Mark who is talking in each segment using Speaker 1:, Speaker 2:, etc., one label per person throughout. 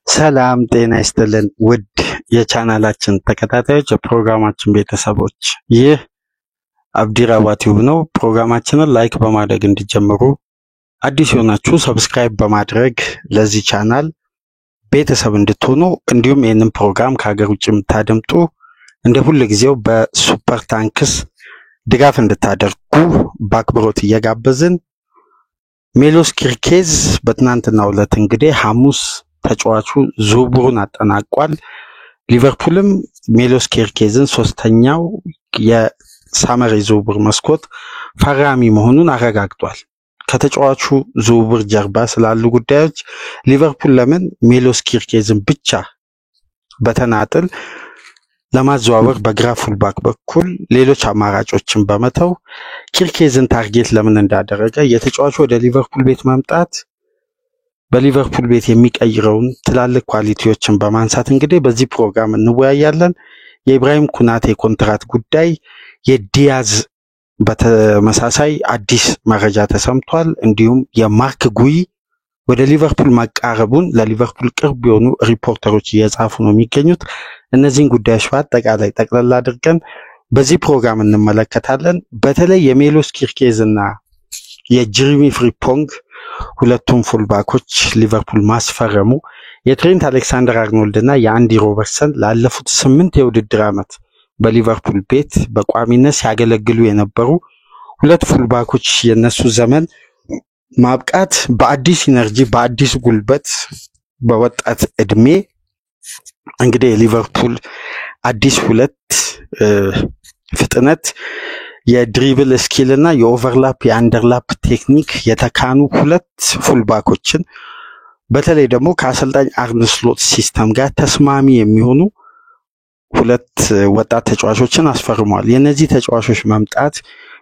Speaker 1: ሰላም ጤና ይስጥልን ውድ የቻናላችን ተከታታዮች የፕሮግራማችን ቤተሰቦች ይህ አብዲራዋ ቲዩብ ነው። ፕሮግራማችንን ላይክ በማድረግ እንዲጀምሩ አዲስ የሆናችሁ ሰብስክራይብ በማድረግ ለዚህ ቻናል ቤተሰብ እንድትሆኑ እንዲሁም ይህንን ፕሮግራም ከሀገር ውጭ የምታደምጡ እንደ ሁሉ ጊዜው በሱፐር ታንክስ ድጋፍ እንድታደርጉ በአክብሮት እየጋበዝን ሜሎስ ኪርኬዝ በትናንትናው ዕለት እንግዲህ ሐሙስ ተጫዋቹ ዝውውሩን አጠናቋል። ሊቨርፑልም ሜሎስ ኪርኬዝን ሶስተኛው የሳመር ዝውውር መስኮት ፈራሚ መሆኑን አረጋግጧል። ከተጫዋቹ ዝውውር ጀርባ ስላሉ ጉዳዮች ሊቨርፑል ለምን ሜሎስ ኪርኬዝን ብቻ በተናጥል ለማዘዋወር በግራ ፉልባክ በኩል ሌሎች አማራጮችን በመተው ኪርኬዝን ታርጌት ለምን እንዳደረገ የተጫዋቹ ወደ ሊቨርፑል ቤት መምጣት በሊቨርፑል ቤት የሚቀይረውን ትላልቅ ኳሊቲዎችን በማንሳት እንግዲህ በዚህ ፕሮግራም እንወያያለን። የኢብራሂም ኩናቴ ኮንትራት ጉዳይ፣ የዲያዝ በተመሳሳይ አዲስ መረጃ ተሰምቷል። እንዲሁም የማርክ ጉይ ወደ ሊቨርፑል መቃረቡን ለሊቨርፑል ቅርብ የሆኑ ሪፖርተሮች እየጻፉ ነው የሚገኙት። እነዚህን ጉዳዮች በአጠቃላይ ጠቅለል አድርገን በዚህ ፕሮግራም እንመለከታለን። በተለይ የሜሎስ ኪርኬዝና የጀሪሚ ፍሪፖንግ ሁለቱም ፉልባኮች ሊቨርፑል ማስፈረሙ የትሬንት አሌክሳንደር አርኖልድና የአንዲ ሮበርትሰን ላለፉት 8 የውድድር ዓመት በሊቨርፑል ቤት በቋሚነት ሲያገለግሉ የነበሩ ሁለት ፉልባኮች የነሱ ዘመን ማብቃት በአዲስ ኢነርጂ በአዲስ ጉልበት በወጣት እድሜ እንግዲህ ሊቨርፑል አዲስ ሁለት ፍጥነት የድሪብል ስኪል እና የኦቨርላፕ የአንደርላፕ ቴክኒክ የተካኑ ሁለት ፉልባኮችን በተለይ ደግሞ ከአሰልጣኝ አርነ ስሎት ሲስተም ጋር ተስማሚ የሚሆኑ ሁለት ወጣት ተጫዋቾችን አስፈርሟል። የነዚህ ተጫዋቾች መምጣት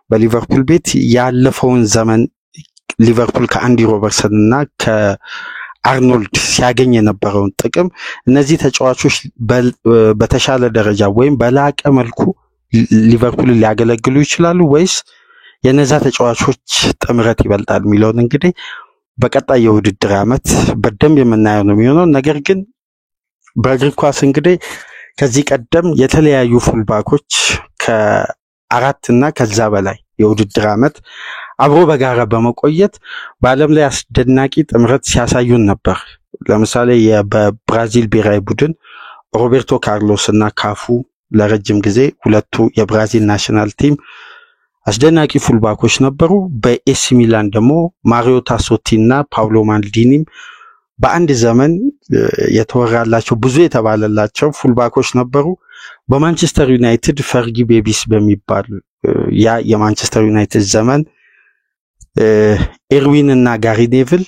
Speaker 1: በሊቨርፑል ቤት ያለፈውን ዘመን ሊቨርፑል ከአንዲ ሮበርትሰን እና ከአርኖልድ ሲያገኝ የነበረውን ጥቅም እነዚህ ተጫዋቾች በተሻለ ደረጃ ወይም በላቀ መልኩ ሊቨርፑልን ሊያገለግሉ ይችላሉ ወይስ የነዛ ተጫዋቾች ጥምረት ይበልጣል የሚለውን እንግዲህ በቀጣይ የውድድር ዓመት በደንብ የምናየው ነው የሚሆነው። ነገር ግን በእግር ኳስ እንግዲህ ከዚህ ቀደም የተለያዩ ፉልባኮች ከአራት እና ከዛ በላይ የውድድር ዓመት አብሮ በጋራ በመቆየት በዓለም ላይ አስደናቂ ጥምረት ሲያሳዩን ነበር። ለምሳሌ በብራዚል ብሔራዊ ቡድን ሮቤርቶ ካርሎስ እና ካፉ ለረጅም ጊዜ ሁለቱ የብራዚል ናሽናል ቲም አስደናቂ ፉልባኮች ነበሩ። በኤሲ ሚላን ደግሞ ማሪዮ ታሶቲ እና ፓውሎ ማልዲኒም በአንድ ዘመን የተወራላቸው ብዙ የተባለላቸው ፉልባኮች ነበሩ። በማንቸስተር ዩናይትድ ፈርጊ ቤቢስ በሚባል ያ የማንቸስተር ዩናይትድ ዘመን ኤርዊን እና ጋሪ ኔቭል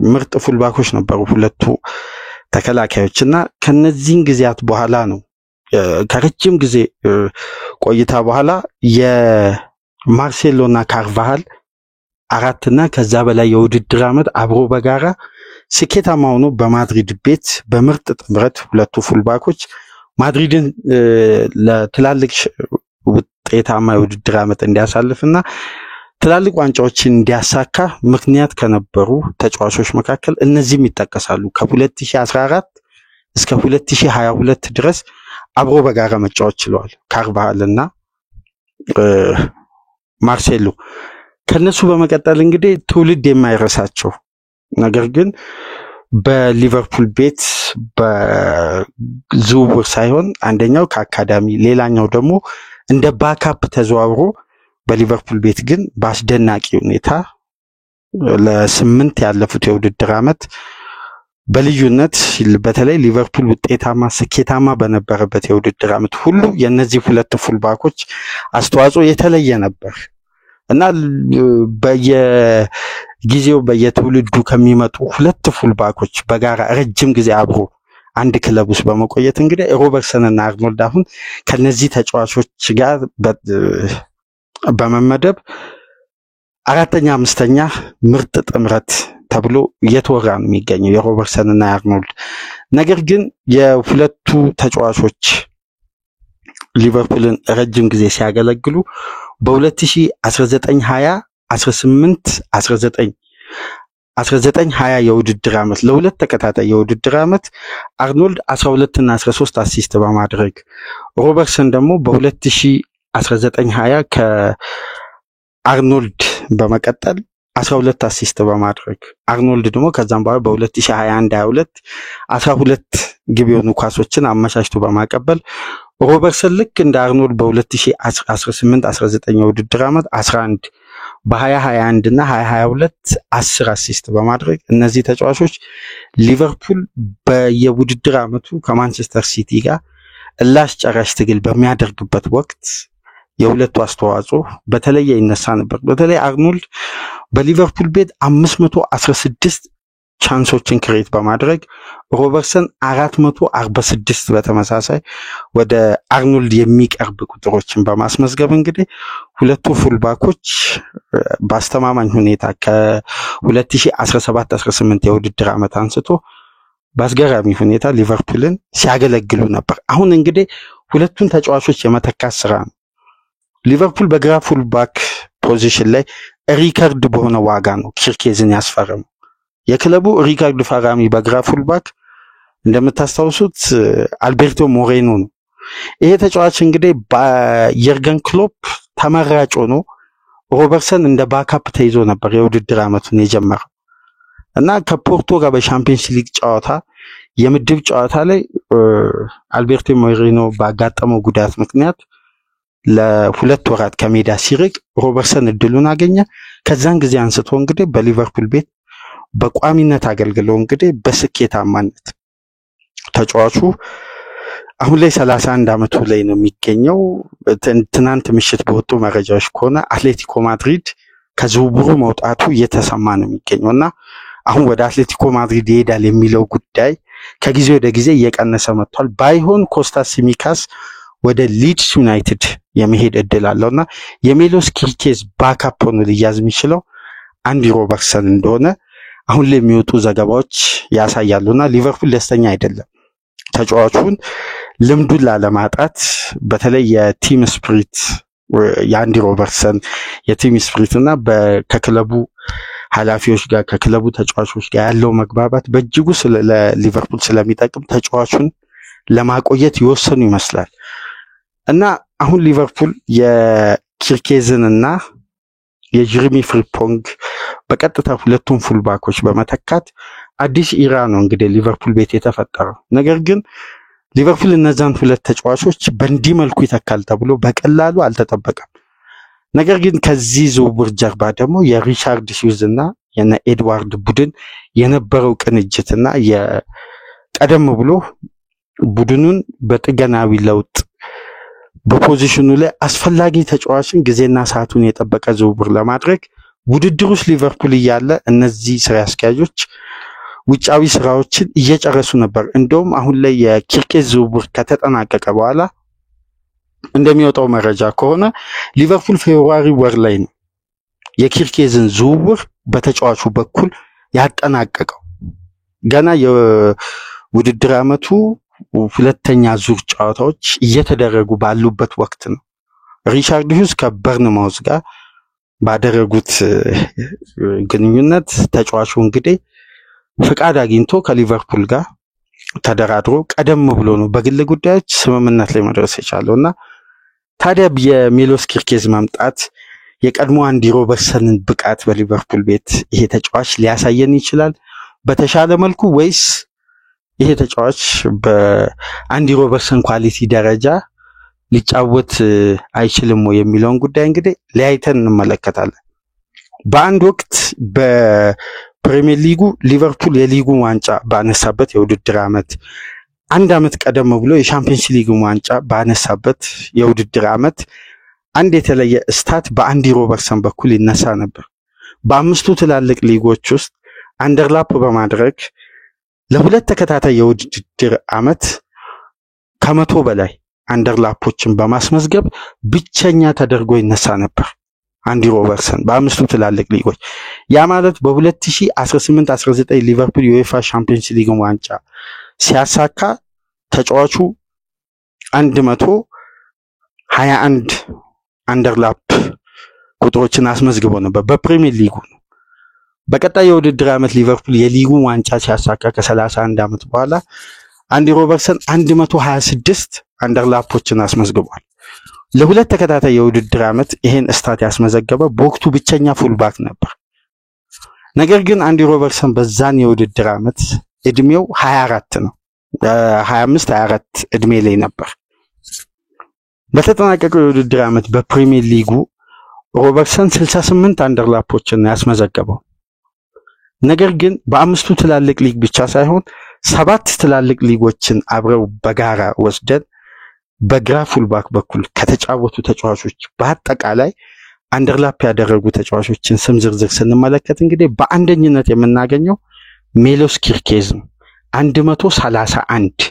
Speaker 1: ምርጥ ፉልባኮች ነበሩ ሁለቱ ተከላካዮች እና ከነዚህን ጊዜያት በኋላ ነው ከረጅም ጊዜ ቆይታ በኋላ የማርሴሎ እና ካርቫሃል አራትና ከዛ በላይ የውድድር ዓመት አብሮ በጋራ ስኬታማ ሆኖ በማድሪድ ቤት በምርጥ ጥምረት ሁለቱ ፉልባኮች ማድሪድን ለትላልቅ ውጤታማ የውድድር ዓመት እንዲያሳልፍና ትላልቅ ዋንጫዎችን እንዲያሳካ ምክንያት ከነበሩ ተጫዋቾች መካከል እነዚህም ይጠቀሳሉ። ከ2014 እስከ 2022 ድረስ አብሮ በጋራ መጫወት ችለዋል ካርቫሃል እና ማርሴሎ። ከነሱ በመቀጠል እንግዲህ ትውልድ የማይረሳቸው ነገር ግን በሊቨርፑል ቤት በዝውውር ሳይሆን አንደኛው ከአካዳሚ ሌላኛው ደግሞ እንደ ባካፕ ተዘዋውሮ በሊቨርፑል ቤት ግን በአስደናቂ ሁኔታ ለ8 ያለፉት የውድድር ዓመት በልዩነት በተለይ ሊቨርፑል ውጤታማ ስኬታማ በነበረበት የውድድር ዓመት ሁሉ የነዚህ ሁለት ፉልባኮች አስተዋጽኦ የተለየ ነበር እና በየጊዜው በየትውልዱ ከሚመጡ ሁለት ፉልባኮች በጋራ ረጅም ጊዜ አብሮ አንድ ክለብ ውስጥ በመቆየት እንግዲህ ሮበርትሰን እና አርኖልድ አሁን ከነዚህ ተጫዋቾች ጋር በመመደብ አራተኛ አምስተኛ ምርጥ ጥምረት ተብሎ እየተወራ ነው የሚገኘው የሮበርትሰን እና አርኖልድ። ነገር ግን የሁለቱ ተጫዋቾች ሊቨርፑልን ረጅም ጊዜ ሲያገለግሉ በ2019 20 18 19 1920 የውድድር ዓመት ለሁለት ተከታታይ የውድድር ዓመት አርኖልድ 12 እና 13 አሲስት በማድረግ ሮበርትሰን ደግሞ በ2019-20 ከአርኖልድ በመቀጠል 12 አሲስት በማድረግ አርኖልድ ደግሞ ከዛም በኋላ በ2021-22 12 ግብ የሆኑ ኳሶችን አመቻችቶ በማቀበል ሮበርትሰን ልክ እንደ አርኖልድ በ2018-19 የውድድር ዓመት 11 በ2021 እና 2022 10 አሲስት በማድረግ እነዚህ ተጫዋቾች ሊቨርፑል በየውድድር ዓመቱ ከማንቸስተር ሲቲ ጋር እላስጨራሽ ትግል በሚያደርግበት ወቅት የሁለቱ አስተዋጽኦ በተለየ ይነሳ ነበር። በተለይ አርኖልድ በሊቨርፑል ቤት 516 ቻንሶችን ክሬት በማድረግ ሮበርትሰን 446 በተመሳሳይ ወደ አርኖልድ የሚቀርብ ቁጥሮችን በማስመዝገብ እንግዲህ ሁለቱ ፉልባኮች በአስተማማኝ ሁኔታ ከ2017-18 የውድድር ዓመት አንስቶ በአስገራሚ ሁኔታ ሊቨርፑልን ሲያገለግሉ ነበር። አሁን እንግዲህ ሁለቱን ተጫዋቾች የመተካት ስራ ነው። ሊቨርፑል በግራ ፉልባክ ፖዚሽን ላይ ሪካርድ በሆነ ዋጋ ነው ኪርኬዝን ያስፈረመው። የክለቡ ሪካርድ ፈራሚ በግራ ፉልባክ እንደምታስታውሱት አልቤርቶ ሞሬኖ ነው። ይሄ ተጫዋች እንግዲህ በየርገን ክሎፕ ተመራጭ ሆኖ ሮበርትሰን እንደ ባካፕ ተይዞ ነበር የውድድር ዓመቱን የጀመረው እና ከፖርቶ ጋር በሻምፒየንስ ሊግ ጨዋታ የምድብ ጨዋታ ላይ አልቤርቶ ሞሬኖ ባጋጠመው ጉዳት ምክንያት ለሁለት ወራት ከሜዳ ሲርቅ ሮበርትሰን እድሉን አገኘ። ከዛን ጊዜ አንስቶ እንግዲህ በሊቨርፑል ቤት በቋሚነት አገልግሎ እንግዲህ በስኬታማነት ተጫዋቹ አሁን ላይ 31 ዓመቱ ላይ ነው የሚገኘው። ትናንት ምሽት በወጡ መረጃዎች ከሆነ አትሌቲኮ ማድሪድ ከዝውውሩ መውጣቱ እየተሰማ ነው የሚገኘውና አሁን ወደ አትሌቲኮ ማድሪድ ይሄዳል የሚለው ጉዳይ ከጊዜ ወደ ጊዜ እየቀነሰ መጥቷል። ባይሆን ኮስታስ ሲሚካስ ወደ ሊድስ ዩናይትድ የመሄድ እድል አለውና የሜሎስ ኪርኬዝ ባካፕ ሆኖ ሊያዝ የሚችለው አንዲ ሮበርትሰን እንደሆነ አሁን ላይ የሚወጡ ዘገባዎች ያሳያሉና ሊቨርፑል ደስተኛ አይደለም። ተጫዋቹን ልምዱን ላለማጣት በተለይ የቲም ስፒሪት የአንዲ ሮበርትሰን የቲም ስፒሪትና ከክለቡ ኃላፊዎች ጋር ከክለቡ ተጫዋቾች ጋር ያለው መግባባት በእጅጉ ለሊቨርፑል ስለሚጠቅም ተጫዋቹን ለማቆየት ይወሰኑ ይመስላል እና አሁን ሊቨርፑል የኪርኬዝንና የጀረሚ ፍሪምፖንግ በቀጥታ ሁለቱም ፉልባኮች በመተካት አዲስ ኢራ ነው እንግዲህ ሊቨርፑል ቤት የተፈጠረው። ነገር ግን ሊቨርፑል እነዛን ሁለት ተጫዋቾች በእንዲህ መልኩ ይተካል ተብሎ በቀላሉ አልተጠበቀም። ነገር ግን ከዚህ ዝውውር ጀርባ ደግሞ የሪቻርድ ሂውዝ እና የነ ኤድዋርድ ቡድን የነበረው ቅንጅትና የቀደም ብሎ ቡድኑን በጥገናዊ ለውጥ በፖዚሽኑ ላይ አስፈላጊ ተጫዋችን ጊዜና ሰዓቱን የጠበቀ ዝውውር ለማድረግ ውድድር ውስጥ ሊቨርፑል እያለ እነዚህ ስራ አስኪያጆች ውጫዊ ስራዎችን እየጨረሱ ነበር። እንደውም አሁን ላይ የኪርኬዝ ዝውውር ከተጠናቀቀ በኋላ እንደሚወጣው መረጃ ከሆነ ሊቨርፑል ፌብሩዋሪ ወር ላይ ነው የኪርኬዝን ዝውውር በተጫዋቹ በኩል ያጠናቀቀው። ገና የውድድር ዓመቱ ሁለተኛ ዙር ጨዋታዎች እየተደረጉ ባሉበት ወቅት ነው ሪቻርድ ሂውዝ ከበርንማውዝ ጋር ባደረጉት ግንኙነት ተጫዋቹ እንግዲህ ፍቃድ አግኝቶ ከሊቨርፑል ጋር ተደራድሮ ቀደም ብሎ ነው በግል ጉዳዮች ስምምነት ላይ መድረስ የቻለውና ታዲያ የሜሎስ ኪርኬዝ መምጣት የቀድሞ አንዲ ሮበርትሰንን ብቃት በሊቨርፑል ቤት ይሄ ተጫዋች ሊያሳየን ይችላል በተሻለ መልኩ ወይስ ይሄ ተጫዋች በአንዲ ሮበርትሰን ኳሊቲ ደረጃ ሊጫወት አይችልም ወይ የሚለውን ጉዳይ እንግዲህ ለያይተን እንመለከታለን። በአንድ ወቅት በፕሪሚየር ሊጉ ሊቨርፑል የሊጉን ዋንጫ ባነሳበት የውድድር ዓመት አንድ ዓመት ቀደም ብሎ የሻምፒየንስ ሊግ ዋንጫ ባነሳበት የውድድር ዓመት አንድ የተለየ ስታት በአንዲ ሮበርትሰን በኩል ይነሳ ነበር። በአምስቱ ትላልቅ ሊጎች ውስጥ አንደርላፕ በማድረግ ለሁለት ተከታታይ የውድድር ዓመት ከመቶ በላይ አንደርላፖችን በማስመዝገብ ብቸኛ ተደርጎ ይነሳ ነበር አንዲ ሮበርትሰን በአምስቱ ትላልቅ ሊጎች። ያ ማለት በ2018-19 ሊቨርፑል የዩኤፋ ሻምፒየንስ ሊግ ዋንጫ ሲያሳካ ተጫዋቹ 121 አንደርላፕ ቁጥሮችን አስመዝግቦ ነበር በፕሪሚየር ሊጉ። በቀጣይ የውድድር ዓመት ሊቨርፑል የሊጉ ዋንጫ ሲያሳካ ከ31 ዓመት በኋላ አንዲ ሮበርትሰን 126 አንደርላፖችን አስመዝግቧል። ለሁለት ተከታታይ የውድድር ዓመት ይሄን ስታት ያስመዘገበ በወቅቱ ብቸኛ ፉልባክ ነበር። ነገር ግን አንዲ ሮበርትሰን በዛን የውድድር ዓመት እድሜው 24 ነው። 24 እድሜ ላይ ነበር። በተጠናቀቀው የውድድር ዓመት በፕሪሚየር ሊጉ ሮበርትሰን 68 አንደርላፖችን ያስመዘገበው። ነገር ግን በአምስቱ ትላልቅ ሊግ ብቻ ሳይሆን 7 ትላልቅ ሊጎችን አብረው በጋራ ወስደን በግራ ፉልባክ በኩል ከተጫወቱ ተጫዋቾች በአጠቃላይ አንደርላፕ ያደረጉ ተጫዋቾችን ስም ዝርዝር ስንመለከት እንግዲህ በአንደኝነት የምናገኘው ሜሎስ ኪርኬዝ 131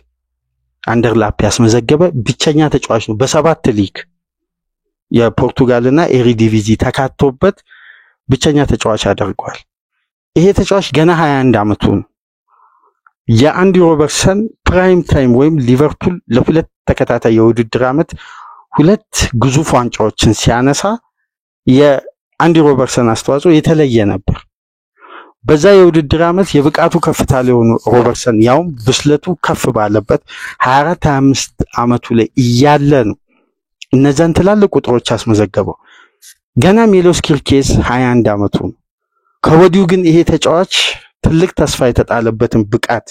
Speaker 1: አንደርላፕ ያስመዘገበ ብቸኛ ተጫዋች ነው። በሰባት ሊግ የፖርቱጋልና ኤሪዲቪዚ ተካቶበት ብቸኛ ተጫዋች አድርጓል። ይሄ ተጫዋች ገና 21 ዓመቱ ነው። የአንዲ ሮበርትሰን ፕራይም ታይም ወይም ሊቨርፑል ለሁለት ተከታታይ የውድድር ዓመት ሁለት ግዙፍ ዋንጫዎችን ሲያነሳ የአንዲ ሮበርትሰን አስተዋጽኦ የተለየ ነበር። በዛ የውድድር ዓመት የብቃቱ ከፍታ ላይ ሆኖ ሮበርትሰን ያውም ብስለቱ ከፍ ባለበት 24-25 ዓመቱ ላይ እያለ ነው እነዛን ትላልቅ ቁጥሮች አስመዘገበው። ገና ሜሎስ ኪርኬዝ 21 ዓመቱ ነው። ከወዲሁ ግን ይሄ ተጫዋች ትልቅ ተስፋ የተጣለበትን ብቃት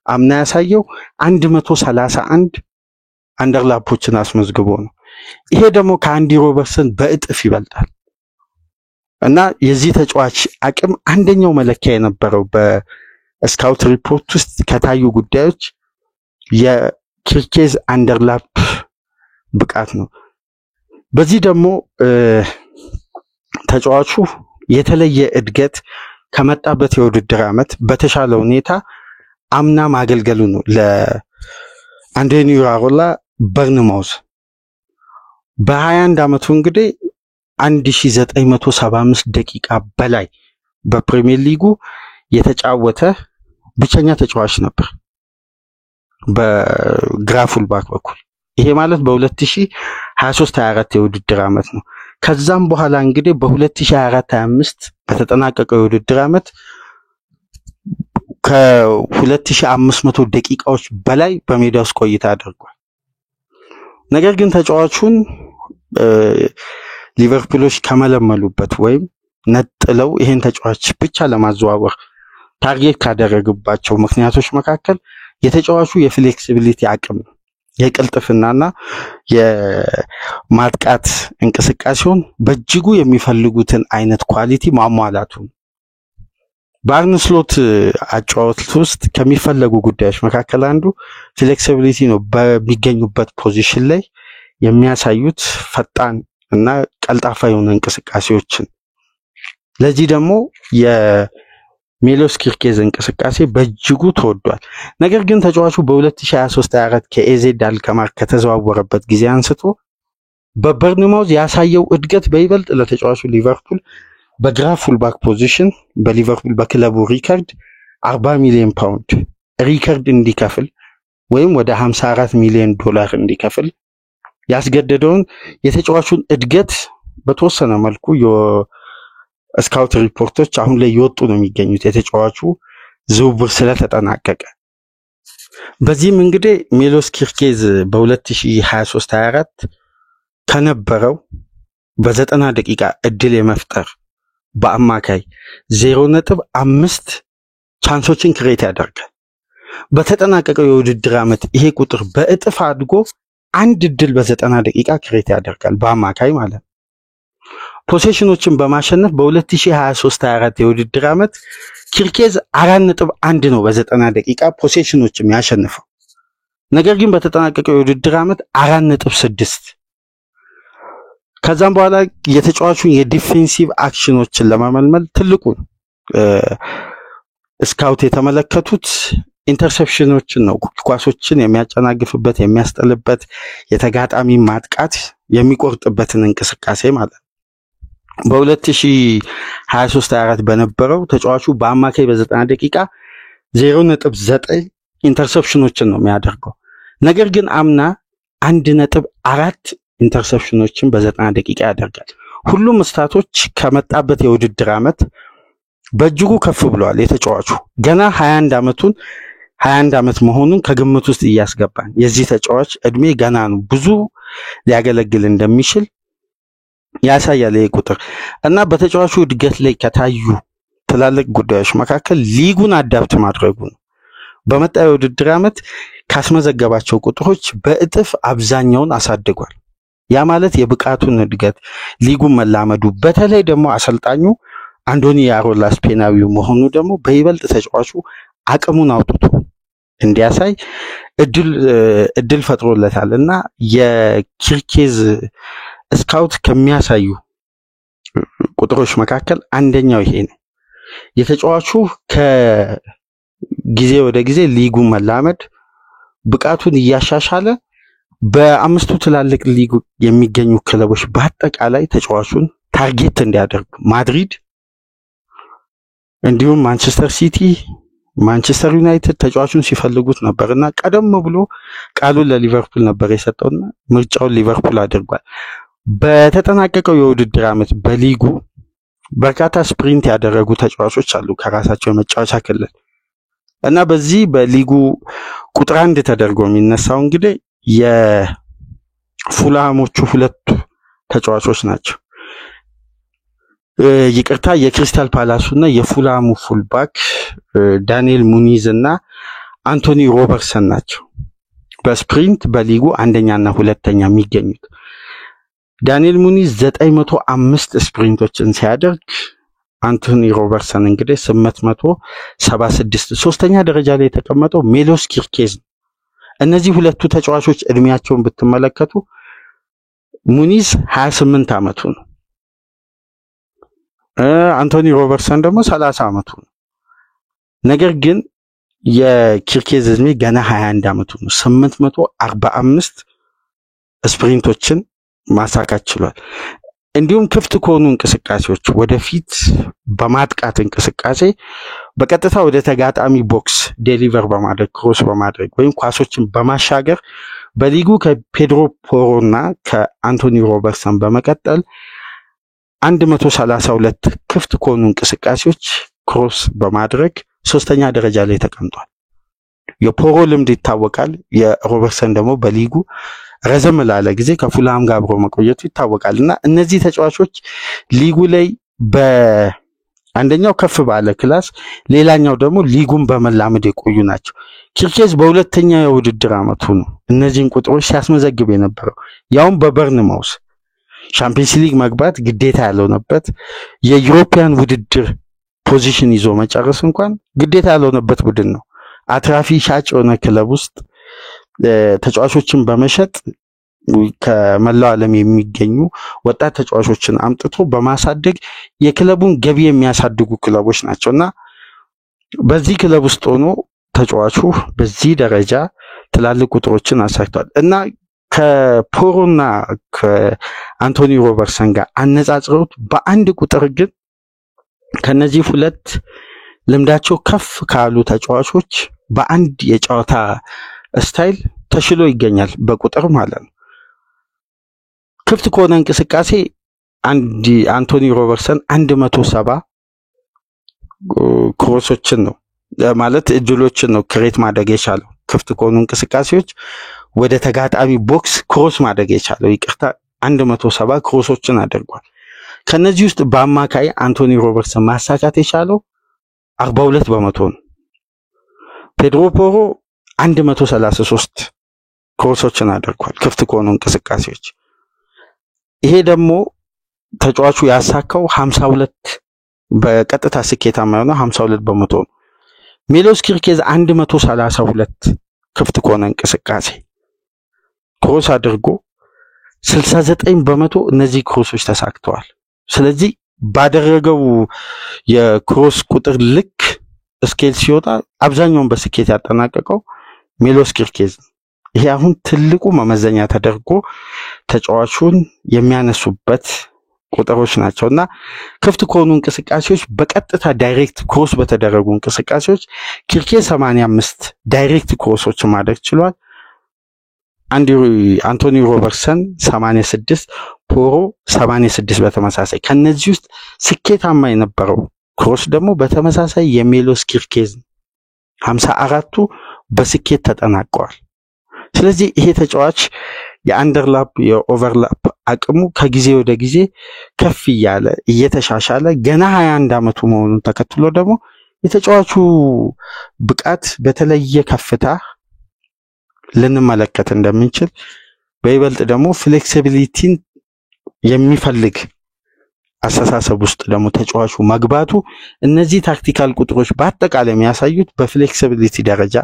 Speaker 1: አምና ያሳየው 131 አንደርላፖችን አስመዝግቦ ነው። ይሄ ደግሞ ከአንዲ ሮበርትሰን በእጥፍ ይበልጣል እና የዚህ ተጫዋች አቅም አንደኛው መለኪያ የነበረው በስካውት ሪፖርት ውስጥ ከታዩ ጉዳዮች የኪርኬዝ አንደርላፕ ብቃት ነው። በዚህ ደግሞ ተጫዋቹ የተለየ እድገት ከመጣበት የውድድር ዓመት በተሻለ ሁኔታ አምና ማገልገሉ ነው። ለአንድሬ ኢራኦላ በርንማውዝ በ21 ዓመቱ እንግዲህ 1975 ደቂቃ በላይ በፕሪሚየር ሊጉ የተጫወተ ብቸኛ ተጫዋች ነበር በግራ ፉልባክ በኩል። ይሄ ማለት በ2023-24 የውድድር ዓመት ነው። ከዛም በኋላ እንግዲህ በ2024-25 በተጠናቀቀው የውድድር ዓመት ከ2500 ደቂቃዎች በላይ በሜዳ ውስጥ ቆይታ አድርጓል። ነገር ግን ተጫዋቹን ሊቨርፑሎች ከመለመሉበት ወይም ነጥለው ይሄን ተጫዋች ብቻ ለማዘዋወር ታርጌት ካደረጉባቸው ምክንያቶች መካከል የተጫዋቹ የፍሌክሲቢሊቲ አቅም፣ የቅልጥፍናና የማጥቃት እንቅስቃሴውን በእጅጉ የሚፈልጉትን አይነት ኳሊቲ ማሟላቱ። በአርነ ስሎት አጫዋወት ውስጥ ከሚፈለጉ ጉዳዮች መካከል አንዱ ፍሌክሲቢሊቲ ነው። በሚገኙበት ፖዚሽን ላይ የሚያሳዩት ፈጣን እና ቀልጣፋ የሆነ እንቅስቃሴዎችን። ለዚህ ደግሞ የሜሎስ ኪርኬዝ እንቅስቃሴ በእጅጉ ተወዷል። ነገር ግን ተጫዋቹ በ2023-24 ከኤዜድ አልከማር ከተዘዋወረበት ጊዜ አንስቶ በበርንማውዝ ያሳየው እድገት በይበልጥ ለተጫዋቹ ሊቨርፑል በግራ ፉልባክ ፖዚሽን በሊቨርፑል በክለቡ ሪከርድ 40 ሚሊዮን ፓውንድ ሪከርድ እንዲከፍል ወይም ወደ 54 ሚሊዮን ዶላር እንዲከፍል ያስገደደውን የተጫዋቹን እድገት በተወሰነ መልኩ የስካውት ሪፖርቶች አሁን ላይ ይወጡ ነው የሚገኙት የተጫዋቹ ዝውውር ስለተጠናቀቀ። በዚህም እንግዲህ ሜሎስ ኪርኬዝ በ2023-24 ከነበረው በ90 ደቂቃ እድል የመፍጠር በአማካይ 0.5 ቻንሶችን ክሬት ያደርጋል። በተጠናቀቀው የውድድር ዓመት ይሄ ቁጥር በእጥፍ አድጎ አንድ እድል በ90 ደቂቃ ክሬት ያደርጋል በአማካይ ማለት ነው። ፖሴሽኖችን በማሸነፍ በ2023-24 የውድድር ዓመት ኪርኬዝ 4.1 ነው በ90 ደቂቃ ፖሴሽኖችን ያሸነፈው። ነገር ግን በተጠናቀቀው የውድድር ዓመት 4.6። ከዛም በኋላ የተጫዋቹን የዲፌንሲቭ አክሽኖችን ለማመልመል ትልቁ ስካውት የተመለከቱት ኢንተርሴፕሽኖችን ነው። ኳሶችን የሚያጨናግፍበት፣ የሚያስጠልበት፣ የተጋጣሚ ማጥቃት የሚቆርጥበትን እንቅስቃሴ ማለት ነው። በ2023-24 በነበረው ተጫዋቹ በአማካይ በ90 ደቂቃ 0.9 ኢንተርሴፕሽኖችን ነው የሚያደርገው። ነገር ግን አምና 1.4 ኢንተርሴፕሽኖችን በ90 ደቂቃ ያደርጋል። ሁሉም ስታቶች ከመጣበት የውድድር ዓመት በእጅጉ ከፍ ብሏል። የተጫዋቹ ገና 21 ዓመት መሆኑን ከግምት ውስጥ እያስገባን የዚህ ተጫዋች እድሜ ገና ነው፣ ብዙ ሊያገለግል እንደሚችል ያሳያል ይህ ቁጥር እና በተጫዋቹ እድገት ላይ ከታዩ ትላልቅ ጉዳዮች መካከል ሊጉን አዳፕት ማድረጉ ነው። በመጣ የውድድር ዓመት ካስመዘገባቸው ቁጥሮች በእጥፍ አብዛኛውን አሳድጓል። ያ ማለት የብቃቱን እድገት ሊጉን መላመዱ፣ በተለይ ደግሞ አሰልጣኙ አንዶኒ ያሮላ ስፔናዊው መሆኑ ደግሞ በይበልጥ ተጫዋቹ አቅሙን አውጥቶ እንዲያሳይ እድል ፈጥሮለታል እና የኪርኬዝ ስካውት ከሚያሳዩ ቁጥሮች መካከል አንደኛው ይሄ ነው። የተጫዋቹ ከጊዜ ወደ ጊዜ ሊጉን መላመድ ብቃቱን እያሻሻለ በአምስቱ ትላልቅ ሊግ የሚገኙ ክለቦች በአጠቃላይ ተጫዋቹን ታርጌት እንዲያደርጉ ማድሪድ፣ እንዲሁም ማንቸስተር ሲቲ፣ ማንቸስተር ዩናይትድ ተጫዋቹን ሲፈልጉት ነበርና ቀደም ብሎ ቃሉን ለሊቨርፑል ነበር የሰጠውና ምርጫውን ሊቨርፑል አድርጓል። በተጠናቀቀው የውድድር ዓመት በሊጉ በርካታ ስፕሪንት ያደረጉ ተጫዋቾች አሉ ከራሳቸው የመጫወቻ ክልል እና በዚህ በሊጉ ቁጥር 1 ተደርጎ የሚነሳው እንግዲህ የፉልሃሞቹ ሁለቱ ተጫዋቾች ናቸው። ይቅርታ የክሪስታል ፓላሱና የፉልሃሙ ፉልባክ ዳንኤል ሙኒዝ እና አንቶኒ ሮበርትሰን ናቸው በስፕሪንት በሊጉ አንደኛና ሁለተኛ የሚገኙት። ዳንኤል ሙኒዝ 905 ስፕሪንቶችን ሲያደርግ አንቶኒ ሮበርትሰን እንግዲህ 876። ሶስተኛ ደረጃ ላይ የተቀመጠው ሜሎስ ኪርኬዝ ነው። እነዚህ ሁለቱ ተጫዋቾች እድሜያቸውን ብትመለከቱ ሙኒዝ 28 ዓመቱ ነው፣ አንቶኒ ሮበርትሰን ደግሞ 30 ዓመቱ ነው። ነገር ግን የኪርኬዝ እድሜ ገና 21 ዓመቱ ነው። 845 ስፕሪንቶችን ማሳካት ችሏል። እንዲሁም ክፍት ከሆኑ እንቅስቃሴዎች ወደፊት በማጥቃት እንቅስቃሴ በቀጥታ ወደ ተጋጣሚ ቦክስ ዴሊቨር በማድረግ ክሮስ በማድረግ ወይም ኳሶችን በማሻገር በሊጉ ከፔድሮ ፖሮና ከአንቶኒ ሮበርትሰን በመቀጠል 132 ክፍት ከሆኑ እንቅስቃሴዎች ክሮስ በማድረግ ሶስተኛ ደረጃ ላይ ተቀምጧል። የፖሮ ልምድ ይታወቃል። የሮበርትሰን ደግሞ በሊጉ ረዘም ላለ ጊዜ ከፉልሃም ጋር አብሮ መቆየቱ ይታወቃልና እነዚህ ተጫዋቾች ሊጉ ላይ በአንደኛው ከፍ ባለ ክላስ፣ ሌላኛው ደግሞ ሊጉን በመላመድ የቆዩ ናቸው። ኪርኬዝ በሁለተኛ የውድድር ዓመቱ ነው እነዚህን ቁጥሮች ሲያስመዘግብ የነበረው፣ ያውም በበርንማውስ ሻምፒየንስ ሊግ መግባት ግዴታ ያልሆነበት የዩሮፒያን ውድድር ፖዚሽን ይዞ መጨረስ እንኳን ግዴታ ያልሆነበት ቡድን ነው። አትራፊ ሻጭ የሆነ ክለብ ውስጥ ተጫዋቾችን በመሸጥ ከመላው ዓለም የሚገኙ ወጣት ተጫዋቾችን አምጥቶ በማሳደግ የክለቡን ገቢ የሚያሳድጉ ክለቦች ናቸውና በዚህ ክለብ ውስጥ ሆኖ ተጫዋቹ በዚህ ደረጃ ትላልቅ ቁጥሮችን አሳክቷል እና ከፖሮና ከአንቶኒ ሮበርትሰን ጋር አነጻጽረውት በአንድ ቁጥር ግን ከነዚህ ሁለት ልምዳቸው ከፍ ካሉ ተጫዋቾች በአንድ የጨዋታ ስታይል ተሽሎ ይገኛል በቁጥር ማለት ነው። ክፍት ከሆነ እንቅስቃሴ አንቶኒ ሮበርትሰን 170 ክሮሶችን ነው ማለት እድሎችን ነው ክሬት ማድረግ የቻለው። ክፍት ከሆኑ እንቅስቃሴዎች ወደ ተጋጣሚ ቦክስ ክሮስ ማድረግ የቻለው 170 ክሮሶችን አድርጓል። ከነዚህ ውስጥ በአማካይ አንቶኒ ሮበርትሰን ማሳካት የቻለው 42% ነው። ፔድሮ ፖሮ 133 ክሮሶችን አድርጓል ክፍት ከሆኑ እንቅስቃሴዎች። ይሄ ደግሞ ተጫዋቹ ያሳካው 52 በቀጥታ ስኬታማ የሆነው 52% ነው። ሜሎስ ኪርኬዝ 132 ክፍት ከሆነ እንቅስቃሴ ክሮስ አድርጎ 69% እነዚህ ክሮሶች ተሳክተዋል። ስለዚህ ባደረገው የክሮስ ቁጥር ልክ ስኬል ሲወጣ አብዛኛውን በስኬት ያጠናቀቀው ሜሎስ ኪርኬዝ። ይሄ አሁን ትልቁ መመዘኛ ተደርጎ ተጫዋቹን የሚያነሱበት ቁጥሮች ናቸውና ክፍት ከሆኑ እንቅስቃሴዎች በቀጥታ ዳይሬክት ክሮስ በተደረጉ እንቅስቃሴዎች ኪርኬዝ 85 ዳይሬክት ክሮሶች ማድረግ ችሏል። አንቶኒ ሮበርትሰን 86፣ ፖሮ 86 በተመሳሳይ። ከነዚህ ውስጥ ስኬታማ የነበረው ክሮስ ደግሞ በተመሳሳይ የሜሎስ ኪርኬዝ 54ቱ በስኬት ተጠናቀዋል። ስለዚህ ይሄ ተጫዋች የአንደርላፕ የኦቨርላፕ አቅሙ ከጊዜ ወደ ጊዜ ከፍ እያለ እየተሻሻለ ገና 21 ዓመቱ መሆኑን ተከትሎ ደግሞ የተጫዋቹ ብቃት በተለየ ከፍታ ልንመለከት እንደምንችል በይበልጥ ደግሞ ፍሌክሲቢሊቲን የሚፈልግ አስተሳሰብ ውስጥ ደግሞ ተጫዋቹ መግባቱ እነዚህ ታክቲካል ቁጥሮች በአጠቃላይ የሚያሳዩት በፍሌክሲቢሊቲ ደረጃ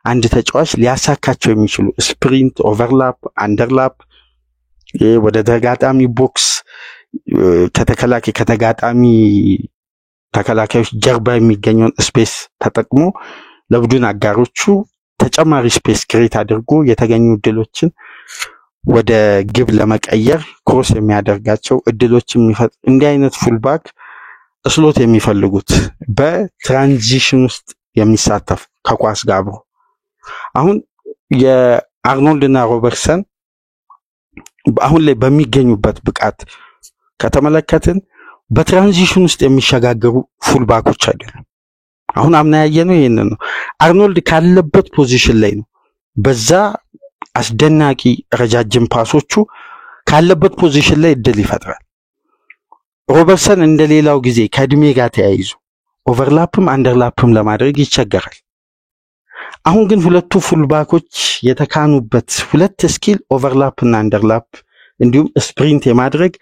Speaker 1: አንድ ተጫዋች ሊያሳካቸው የሚችሉ ስፕሪንት፣ ኦቨርላፕ፣ አንደርላፕ ወደ ተጋጣሚ ቦክስ ከተጋጣሚ ተከላካዮች ጀርባ የሚገኘውን ስፔስ ተጠቅሞ ለቡድን አጋሮቹ ተጨማሪ ስፔስ ክሬት አድርጎ የተገኙ እድሎችን ወደ ግብ ለመቀየር ክሮስ የሚያደርጋቸው እድሎችን የሚፈጥር እንዲህ አይነት ፉልባክ ስሎት የሚፈልጉት በትራንዚሽን ውስጥ የሚሳተፍ ከኳስ ጋር አብሮ አሁን የአርኖልድና ሮበርትሰን አሁን ላይ በሚገኙበት ብቃት ከተመለከትን በትራንዚሽን ውስጥ የሚሸጋገሩ ፉልባኮች አይደሉም። አሁን አምና ያየነው ይሄንን ነው። አርኖልድ ካለበት ፖዚሽን ላይ ነው በዛ አስደናቂ ረጃጅም ፓሶቹ ካለበት ፖዚሽን ላይ እድል ይፈጥራል። ሮበርትሰን እንደሌላው ጊዜ ከእድሜ ጋር ተያይዞ ኦቨርላፕም አንደርላፕም ለማድረግ ይቸገራል። አሁን ግን ሁለቱ ፉልባኮች የተካኑበት ሁለት ስኪል ኦቨርላፕ እና አንደርላፕ እንዲሁም ስፕሪንት የማድረግ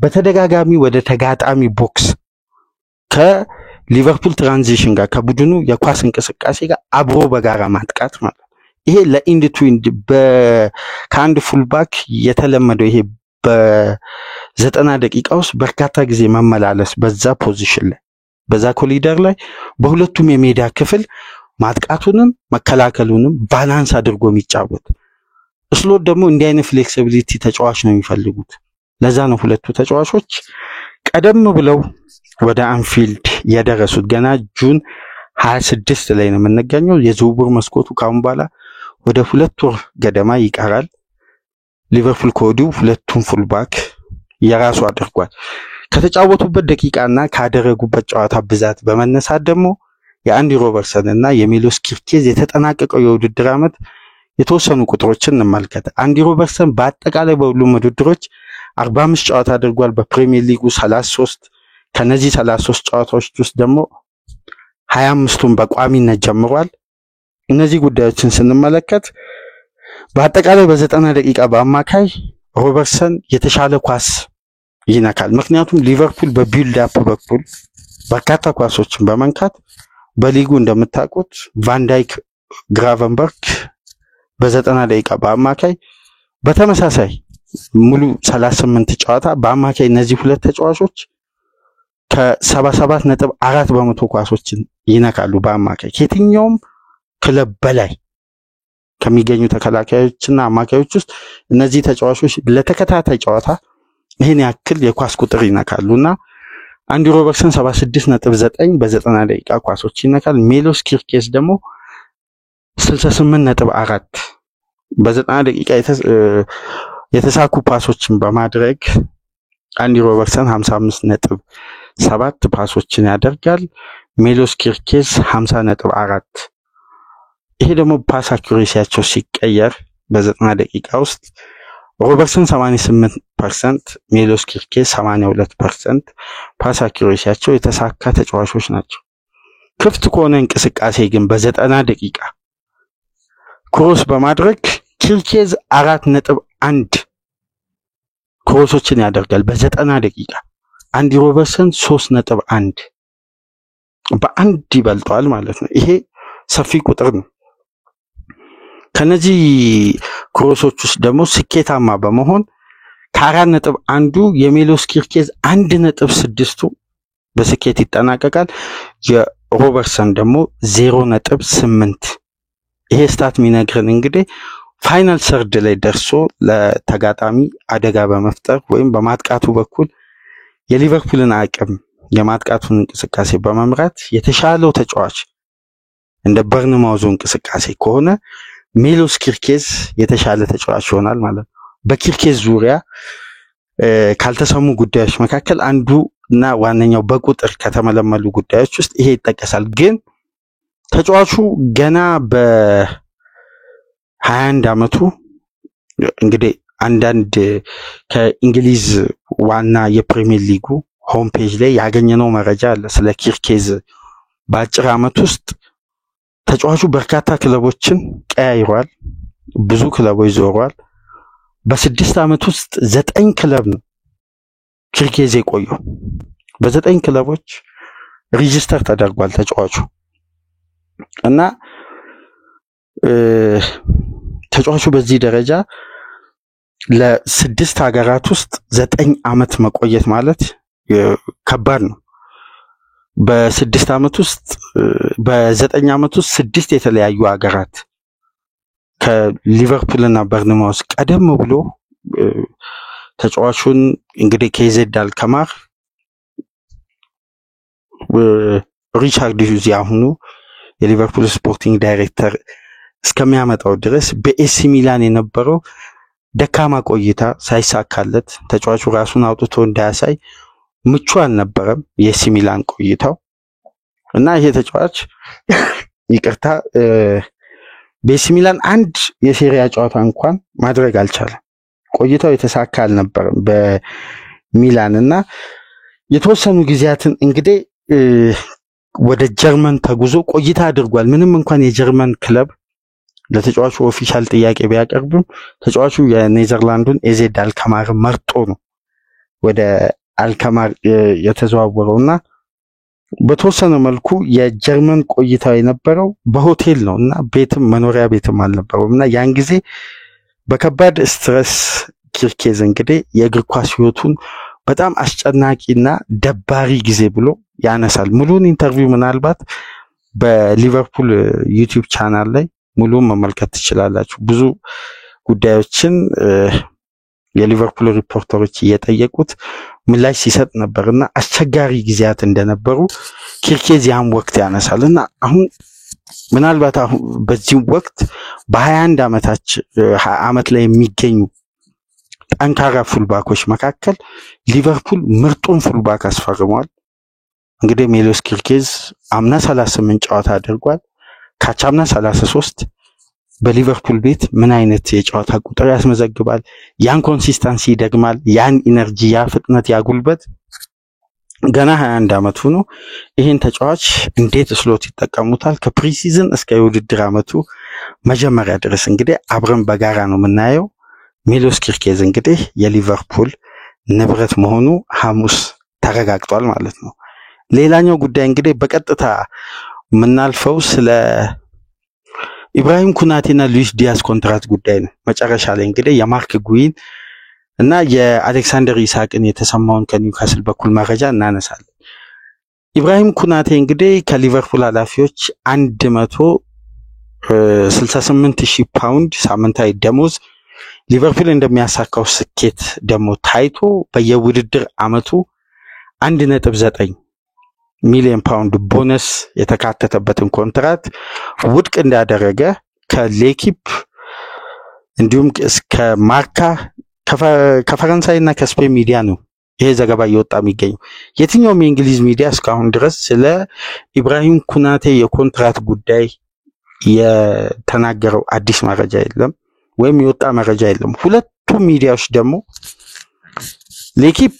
Speaker 1: በተደጋጋሚ ወደ ተጋጣሚ ቦክስ ከሊቨርፑል ትራንዚሽን ጋር ከቡድኑ የኳስ እንቅስቃሴ ጋር አብሮ በጋራ ማጥቃት ማለት ይሄ ለኢንድ ቱ ኢንድ ከአንድ ፉልባክ የተለመደው ይሄ በ90 ደቂቃ ውስጥ በርካታ ጊዜ መመላለስ በዛ ፖዚሽን ላይ በዛ ኮሊደር ላይ በሁለቱም የሜዳ ክፍል ማጥቃቱንም መከላከሉንም ባላንስ አድርጎ የሚጫወት ስሎት ደግሞ እንዲህ አይነት ፍሌክሲቢሊቲ ተጫዋች ነው የሚፈልጉት። ለዛ ነው ሁለቱ ተጫዋቾች ቀደም ብለው ወደ አንፊልድ የደረሱት። ገና ጁን 26 ላይ ነው የምንገኘው። የዝውውር መስኮቱ ካሁን በኋላ ወደ 2 ወር ገደማ ይቀራል። ሊቨርፑል ኮዲው ሁለቱን ፉልባክ የራሱ አድርጓል። ከተጫወቱበት ደቂቃና ካደረጉበት ጨዋታ ብዛት በመነሳት ደግሞ የአንዲ ሮበርትሰን እና የሚሎስ ኪርኬዝ የተጠናቀቀው የውድድር ዓመት የተወሰኑ ቁጥሮችን እንመልከት። አንዲ ሮበርትሰን በአጠቃላይ በሁሉም ውድድሮች 45 ጨዋታ አድርጓል። በፕሪሚየር ሊጉ 33 ከነዚህ 33 ጨዋታዎች ውስጥ ደግሞ 25ቱን በቋሚነት ጀምሯል። እነዚህ ጉዳዮችን ስንመለከት በአጠቃላይ በ90 ደቂቃ በአማካይ ሮበርትሰን የተሻለ ኳስ ይነካል። ምክንያቱም ሊቨርፑል በቢልድ አፕ በኩል በርካታ ኳሶችን በመንካት በሊጉ እንደምታውቁት ቫንዳይክ፣ ግራቨንበርግ በ90 ደቂቃ በአማካይ በተመሳሳይ ሙሉ 38 ጨዋታ በአማካይ እነዚህ ሁለት ተጫዋቾች ከ77.4% ኳሶችን ይነካሉ በአማካይ ከየትኛውም ክለብ በላይ ከሚገኙ ተከላካዮችና አማካዮች ውስጥ እነዚህ ተጫዋቾች ለተከታታይ ጨዋታ ይሄን ያክል የኳስ ቁጥር ይነካሉና አንዲ ሮበርትሰን 76.9 በ90 ደቂቃ ኳሶች ይነካል። ሜሎስ ኪርኬዝ ደግሞ 68.4 በ90 ደቂቃ የተሳኩ ፓሶችን በማድረግ አንዲ ሮበርትሰን 55.7 ፓሶችን ያደርጋል። ሜሎስ ኪርኬዝ 50.4። ይሄ ደግሞ ፓስ አኩሬሲያቸው ሲቀየር በ90 ደቂቃ ውስጥ ሮበርትሰን 88%፣ ሜሎስ ኪርኬዝ 82% ፓስ አኩሬሲያቸው የተሳካ ተጫዋቾች ናቸው። ክፍት ከሆነ እንቅስቃሴ ግን በ90 ደቂቃ ክሮስ በማድረግ ኪርኬዝ 4.1 ክሮሶችን ያደርጋል በ90 ደቂቃ። አንዲ ሮበርትሰን 3.1 በአንድ ይበልጠዋል ማለት ነው። ይሄ ሰፊ ቁጥር ነው። ከነዚህ ክሮሶች ውስጥ ደግሞ ስኬታማ በመሆን ከ4.1 የሜሎስ ኪርኬዝ 1.6 በስኬት ይጠናቀቃል። የሮበርትሰን ደግሞ 0.8። ይሄ ስታት የሚነግረን እንግዲህ ፋይናል ሰርድ ላይ ደርሶ ለተጋጣሚ አደጋ በመፍጠር ወይም በማጥቃቱ በኩል የሊቨርፑልን አቅም የማጥቃቱን እንቅስቃሴ በመምራት የተሻለው ተጫዋች እንደ በርንማውዙ እንቅስቃሴ ከሆነ ሜሎስ ኪርኬዝ የተሻለ ተጫዋች ይሆናል ማለት ነው። በኪርኬዝ ዙሪያ ካልተሰሙ ጉዳዮች መካከል አንዱ እና ዋነኛው በቁጥር ከተመለመሉ ጉዳዮች ውስጥ ይሄ ይጠቀሳል። ግን ተጫዋቹ ገና በ21 ዓመቱ እንግዲህ አንዳንድ ከእንግሊዝ ዋና የፕሪሚየር ሊጉ ሆም ፔጅ ላይ ያገኘነው መረጃ አለ ስለ ኪርኬዝ። በአጭር ዓመት ውስጥ ተጫዋቹ በርካታ ክለቦችን ቀያይሯል፣ ብዙ ክለቦች ዞሯል። በ6 ዓመት ውስጥ 9 ክለብ ነው ኪርኬዝ የቆየው። በ9 ክለቦች ሬጂስተር ተደርጓል ተጫዋቹ እና ተጫዋቹ በዚህ ደረጃ ለ6 ሀገራት ውስጥ 9 ዓመት መቆየት ማለት ከባድ ነው። በ9 ዓመት ውስጥ 6 የተለያዩ ሀገራት ከሊቨርፑል እና በርንማውዝ ቀደም ብሎ ተጫዋቹን እንግዲህ ከዜድ አልከማር ሪቻርድ ዩዚ አሁኑ የሊቨርፑል ስፖርቲንግ ዳይሬክተር እስከሚያመጣው ድረስ በኤሲ ሚላን የነበረው ደካማ ቆይታ ሳይሳካለት ተጫዋቹ ራሱን አውጥቶ እንዳያሳይ ምቹ አልነበረም የኤሲ ሚላን ቆይታው እና ይሄ ተጫዋች ይቅርታ በኤሲ ሚላን አንድ የሴሪያ ጨዋታ እንኳን ማድረግ አልቻለም። ቆይታው የተሳካ አልነበረም በሚላን እና የተወሰኑ ጊዜያትን እንግዲህ ወደ ጀርመን ተጉዞ ቆይታ አድርጓል። ምንም እንኳን የጀርመን ክለብ ለተጫዋቹ ኦፊሻል ጥያቄ ቢያቀርብም ተጫዋቹ የኔዘርላንዱን ኤዜድ አልከማር መርጦ ነው ወደ አልከማር የተዘዋወረውና በተወሰነ መልኩ የጀርመን ቆይታ የነበረው በሆቴል ነውና ቤትም መኖሪያ ቤትም አልነበረውምና ያን ጊዜ በከባድ ስትረስ ኪርኬዝ እንግዲህ የእግር ኳስ ህይወቱን በጣም አስጨናቂና ደባሪ ጊዜ ብሎ ያነሳል። ሙሉን ኢንተርቪው ምናልባት በሊቨርፑል ዩቲዩብ ቻናል ላይ ሙሉን መመልከት ትችላላችሁ። ብዙ ጉዳዮችን የሊቨርፑል ሪፖርተሮች እየጠየቁት ምላሽ ሲሰጥ ነበርና አስቸጋሪ ጊዜያት እንደነበሩ ኪርኬዝ ያን ወቅት ያነሳልና አሁን ምናልባት አሁን በዚህ ወቅት በ21 ዓመት ላይ የሚገኙ ጠንካራ ፉልባኮች መካከል ሊቨርፑል ምርጡን ፉልባክ አስፈርሟል። እንግዲህ ሜሎስ ኪርኬዝ አምና 38 ጨዋታ አድርጓል፣ ካቻምና 33። በሊቨርፑል ቤት ምን አይነት የጨዋታ ቁጥር ያስመዘግባል? ያን ኮንሲስተንሲ ይደግማል፣ ያን ኢነርጂ፣ ያ ፍጥነት፣ ያ ጉልበት። ገና 21 ዓመቱ ነው። ይሄን ተጫዋች እንዴት ስሎት ይጠቀሙታል? ከፕሪሲዝን እስከ የውድድር ዓመቱ መጀመሪያ ድረስ እንግዲህ አብረን በጋራ ነው የምናየው። ሜሎስ ኪርኬዝ እንግዲህ የሊቨርፑል ንብረት መሆኑ ሐሙስ ተረጋግጧል ማለት ነው። ሌላኛው ጉዳይ እንግዲህ በቀጥታ የምናልፈው ስለ ኢብራሂም ኩናቴና ሉዊስ ዲያዝ ኮንትራት ጉዳይ ነው። መጨረሻ ላይ እንግዲህ የማርክ ጉዊን እና የአሌክሳንደር ኢሳቅን የተሰማውን ከኒውካስል በኩል መረጃ እናነሳለን። ኢብራሂም ኩናቴ እንግዲህ ከሊቨርፑል ኃላፊዎች 168,000 ፓውንድ ሳምንታዊ ደሞዝ ሊቨርፑል እንደሚያሳካው ስኬት ደግሞ ታይቶ በየውድድር ዓመቱ 1.9 ሚሊዮን ፓውንድ ቦነስ የተካተተበትን ኮንትራት ውድቅ እንዳደረገ ከሌኪፕ እንዲሁም እስከ ማርካ ከፈረንሳይና ከስፔን ሚዲያ ነው ይሄ ዘገባ እየወጣ የሚገኘው። የትኛውም የእንግሊዝ ሚዲያ እስካሁን ድረስ ስለ ኢብራሂም ኩናቴ የኮንትራት ጉዳይ የተናገረው አዲስ መረጃ የለም ወይም የወጣ መረጃ የለም። ሁለቱም ሚዲያዎች ደግሞ ሌኪፕ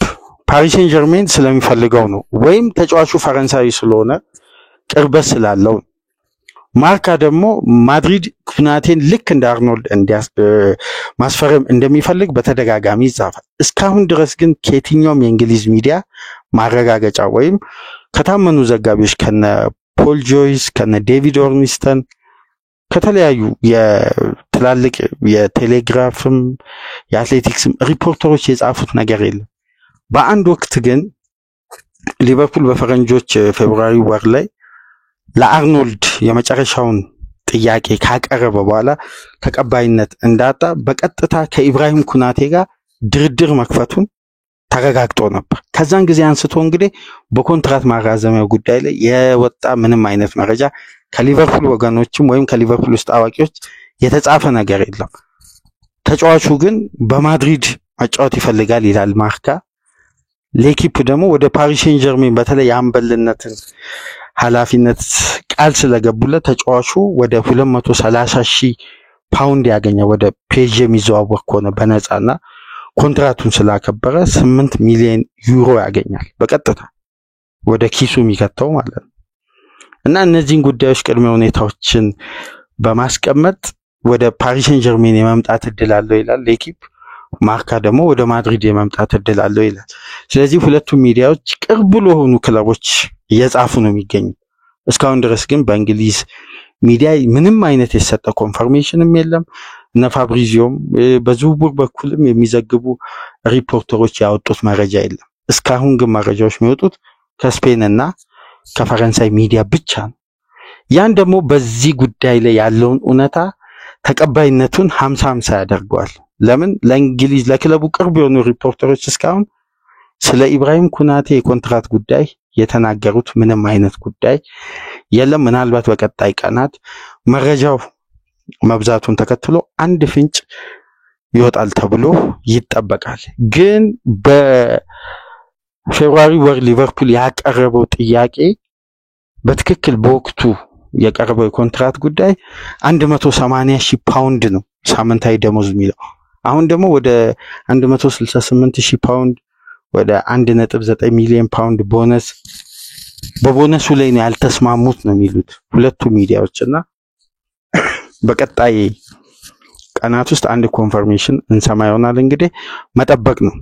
Speaker 1: ፓሪስ ሴን ጀርሜን ስለሚፈልገው ነው ወይም ተጫዋቹ ፈረንሳዊ ስለሆነ ቅርበት ስላለው፣ ማርካ ደግሞ ማድሪድ ኩናቴን ልክ እንደ አርኖልድ ማስፈረም እንደሚፈልግ በተደጋጋሚ ይጻፋል። እስካሁን ድረስ ግን ከየትኛውም የእንግሊዝ ሚዲያ ማረጋገጫ ወይም ከታመኑ ዘጋቢዎች ከነ ፖል ጆይስ ከነ ዴቪድ ኦርኒስተን ከተለያዩ የትላልቅ የቴሌግራፍም የአትሌቲክስም ሪፖርተሮች የጻፉት ነገር የለም። በአንድ ወቅት ግን ሊቨርፑል በፈረንጆች ፌብሩዋሪ ወር ላይ ለአርኖልድ የመጨረሻውን ጥያቄ ካቀረበ በኋላ ተቀባይነት እንዳጣ በቀጥታ ከኢብራሂም ኩናቴ ጋር ድርድር መክፈቱን ተረጋግጦ ነበር። ከዛን ጊዜ አንስቶ እንግዲህ በኮንትራት ማራዘሚያው ጉዳይ ላይ የወጣ ምንም አይነት መረጃ ከሊቨርፑል ወገኖችም ወይም ከሊቨርፑል ውስጥ አዋቂዎች የተጻፈ ነገር የለም። ተጫዋቹ ግን በማድሪድ መጫወት ይፈልጋል ይላል ማርካ። ሌኪፕ ደግሞ ወደ ፓሪስ ሴን ጀርሜን በተለይ የአምበልነትን ኃላፊነት ቃል ስለገቡለት ተጫዋቹ ወደ 230,000 ፓውንድ ያገኛል። ወደ ፔዥ የሚዘዋወር ከሆነ በነፃና ኮንትራቱን ስላከበረ 8 ሚሊዮን ዩሮ ያገኛል በቀጥታ ወደ ኪሱ የሚከተው ማለት ነው። እና እነዚህን ጉዳዮች ቅድመ ሁኔታዎችን በማስቀመጥ ወደ ፓሪስ ሴን ጀርሜን የመምጣት እድል አለው ይላል ሌኪፕ። ማርካ ደግሞ ወደ ማድሪድ የመምጣት እድል አለው ይላል። ስለዚህ ሁለቱም ሚዲያዎች ቅርብ ለሆኑ ክለቦች እየጻፉ ነው የሚገኙ። እስካሁን ድረስ ግን በእንግሊዝ ሚዲያ ምንም አይነት የተሰጠ ኮንፈርሜሽንም የለም። እነ ፋብሪዚዮም በዝውውር በኩልም የሚዘግቡ ሪፖርተሮች ያወጡት መረጃ የለም። እስካሁን ግን መረጃዎች የሚወጡት ከስፔን እና ከፈረንሳይ ሚዲያ ብቻ ነው። ያን ደግሞ በዚህ ጉዳይ ላይ ያለውን እውነታ ተቀባይነቱን 50-50 ያደርገዋል። ለምን ለእንግሊዝ ለክለቡ ቅርብ የሆኑ ሪፖርተሮች እስካሁን ስለ ኢብራሂም ኩናቴ የኮንትራት ጉዳይ የተናገሩት ምንም አይነት ጉዳይ የለም። ምናልባት በቀጣይ ቀናት መረጃው መብዛቱን ተከትሎ አንድ ፍንጭ ይወጣል ተብሎ ይጠበቃል። ግን በፌብሩዋሪ ወር ሊቨርፑል ያቀረበው ጥያቄ በትክክል በወቅቱ የቀረበው የኮንትራት ጉዳይ 180,000 ፓውንድ ነው ሳምንታዊ ደሞዝ የሚለው። አሁን ደግሞ ወደ 168,000 ፓውንድ ወደ 1.9 ሚሊዮን ፓውንድ ቦነስ በቦነሱ ላይ ነው ያልተስማሙት ነው የሚሉት ሁለቱ ሚዲያዎችና በቀጣይ ቀናት ውስጥ አንድ ኮንፈርሜሽን እንሰማ ይሆናል። እንግዲህ መጠበቅ ነው።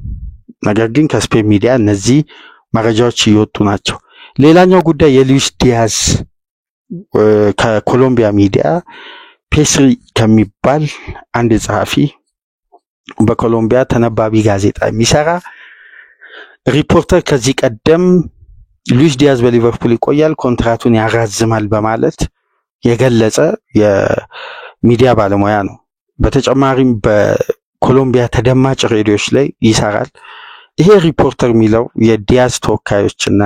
Speaker 1: ነገር ግን ከስፔን ሚዲያ እነዚህ መረጃዎች እየወጡ ናቸው። ሌላኛው ጉዳይ የሉዊስ ዲያዝ ከኮሎምቢያ ሚዲያ ፔስሪ ከሚባል አንድ ጸሐፊ በኮሎምቢያ ተነባቢ ጋዜጣ የሚሰራ ሪፖርተር ከዚህ ቀደም ሉዊስ ዲያዝ በሊቨርፑል ይቆያል፣ ኮንትራቱን ያራዝማል በማለት የገለጸ የሚዲያ ባለሙያ ነው። በተጨማሪም በኮሎምቢያ ተደማጭ ሬዲዮዎች ላይ ይሰራል። ይሄ ሪፖርተር የሚለው የዲያዝ ተወካዮችና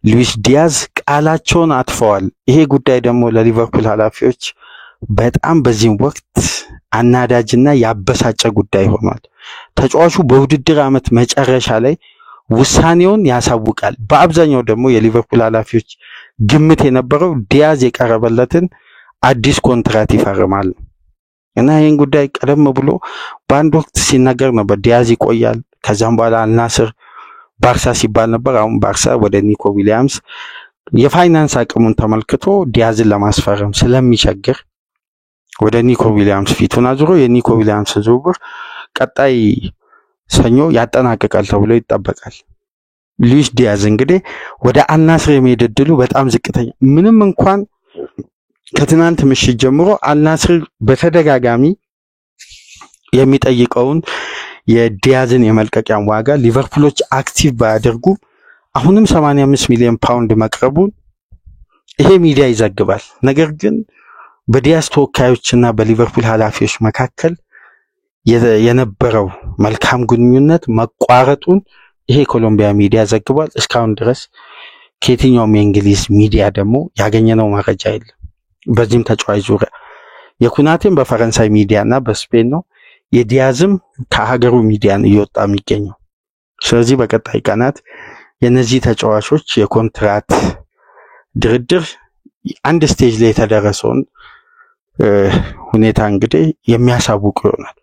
Speaker 1: ሉዊስ ዲያዝ ቃላቸውን አጥፈዋል። ይሄ ጉዳይ ደግሞ ለሊቨርፑል ኃላፊዎች በጣም በዚህም ወቅት አናዳጅና ያበሳጨ ጉዳይ ሆኗል። ተጫዋቹ በውድድር ዓመት መጨረሻ ላይ ውሳኔውን ያሳውቃል። በአብዛኛው ደግሞ የሊቨርፑል ኃላፊዎች ግምት የነበረው ዲያዝ የቀረበለትን አዲስ ኮንትራት ይፈርማል እና ይህን ጉዳይ ቀደም ብሎ በአንድ ወቅት ሲነገር ነበር። ዲያዝ ይቆያል፣ ከዛም በኋላ አልናስር፣ ባርሳ ሲባል ነበር። አሁን ባርሳ ወደ ኒኮ ዊሊያምስ የፋይናንስ አቅሙን ተመልክቶ ዲያዝን ለማስፈረም ስለሚቸግር ወደ ኒኮ ዊሊያምስ ፊቱን አዙሮ የኒኮ ዊሊያምስ ዝውውር ቀጣይ ሰኞ ያጠናቀቃል ተብሎ ይጠበቃል። ሉዊስ ዲያዝ እንግዲህ ወደ አልናስር የመሄድ ዕድሉ በጣም ዝቅተኛ፣ ምንም እንኳን ከትናንት ምሽት ጀምሮ አልናስር በተደጋጋሚ የሚጠይቀውን የዲያዝን የመልቀቂያን ዋጋ ሊቨርፑሎች አክቲቭ ባያደርጉ አሁንም 85 ሚሊዮን ፓውንድ መቅረቡን ይሄ ሚዲያ ይዘግባል። ነገር ግን በዲያዝ ተወካዮችና በሊቨርፑል ኃላፊዎች መካከል የነበረው መልካም ግንኙነት መቋረጡን ይሄ ኮሎምቢያ ሚዲያ ዘግቧል። እስካሁን ድረስ ከየትኛውም የእንግሊዝ ሚዲያ ደግሞ ያገኘነው መረጃ የለም። በዚህም ተጫዋች ዙሪያ የኩናቴም በፈረንሳይ ሚዲያና በስፔን ነው፣ የዲያዝም ከሀገሩ ሚዲያ ነው እየወጣ የሚገኘው። ስለዚህ በቀጣይ ቀናት የነዚህ ተጫዋቾች የኮንትራት ድርድር አንድ ስቴጅ ላይ የተደረሰውን ሁኔታ እንግዲህ የሚያሳውቁ ይሆናል።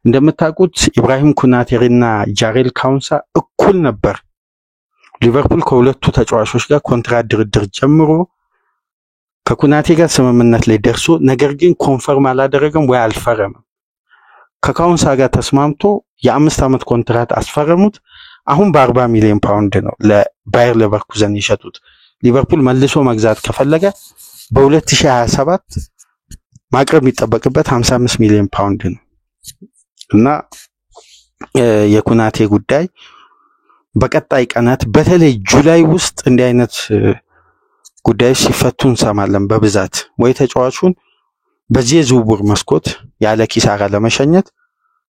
Speaker 1: እንደምታውቁት ኢብራሂም ኩናቴና ጃሬል ካውንሳ እኩል ነበር ሊቨርፑል ከሁለቱ ተጫዋቾች ጋር ኮንትራት ድርድር ጀምሮ ከኩናቴ ጋር ስምምነት ላይ ደርሶ ነገር ግን ኮንፈርም አላደረገም ወይ አልፈረመም። ከካውንሳ ጋር ተስማምቶ የ5 ዓመት ኮንትራት አስፈረሙት። አሁን በ40 ሚሊዮን ፓውንድ ነው ለባየር ሌቨርኩዘን የሸጡት። ሊቨርፑል መልሶ መግዛት ከፈለገ በ2027 ማቅረብ የሚጠበቅበት 55 ሚሊዮን ፓውንድ ነው እና የኩናቴ ጉዳይ በቀጣይ ቀናት በተለይ ጁላይ ውስጥ እንዲህ አይነት ጉዳዮች ሲፈቱ እንሰማለን በብዛት። ወይ ተጫዋቹን በዚህ የዝውውር መስኮት ያለ ኪሳራ ለመሸኘት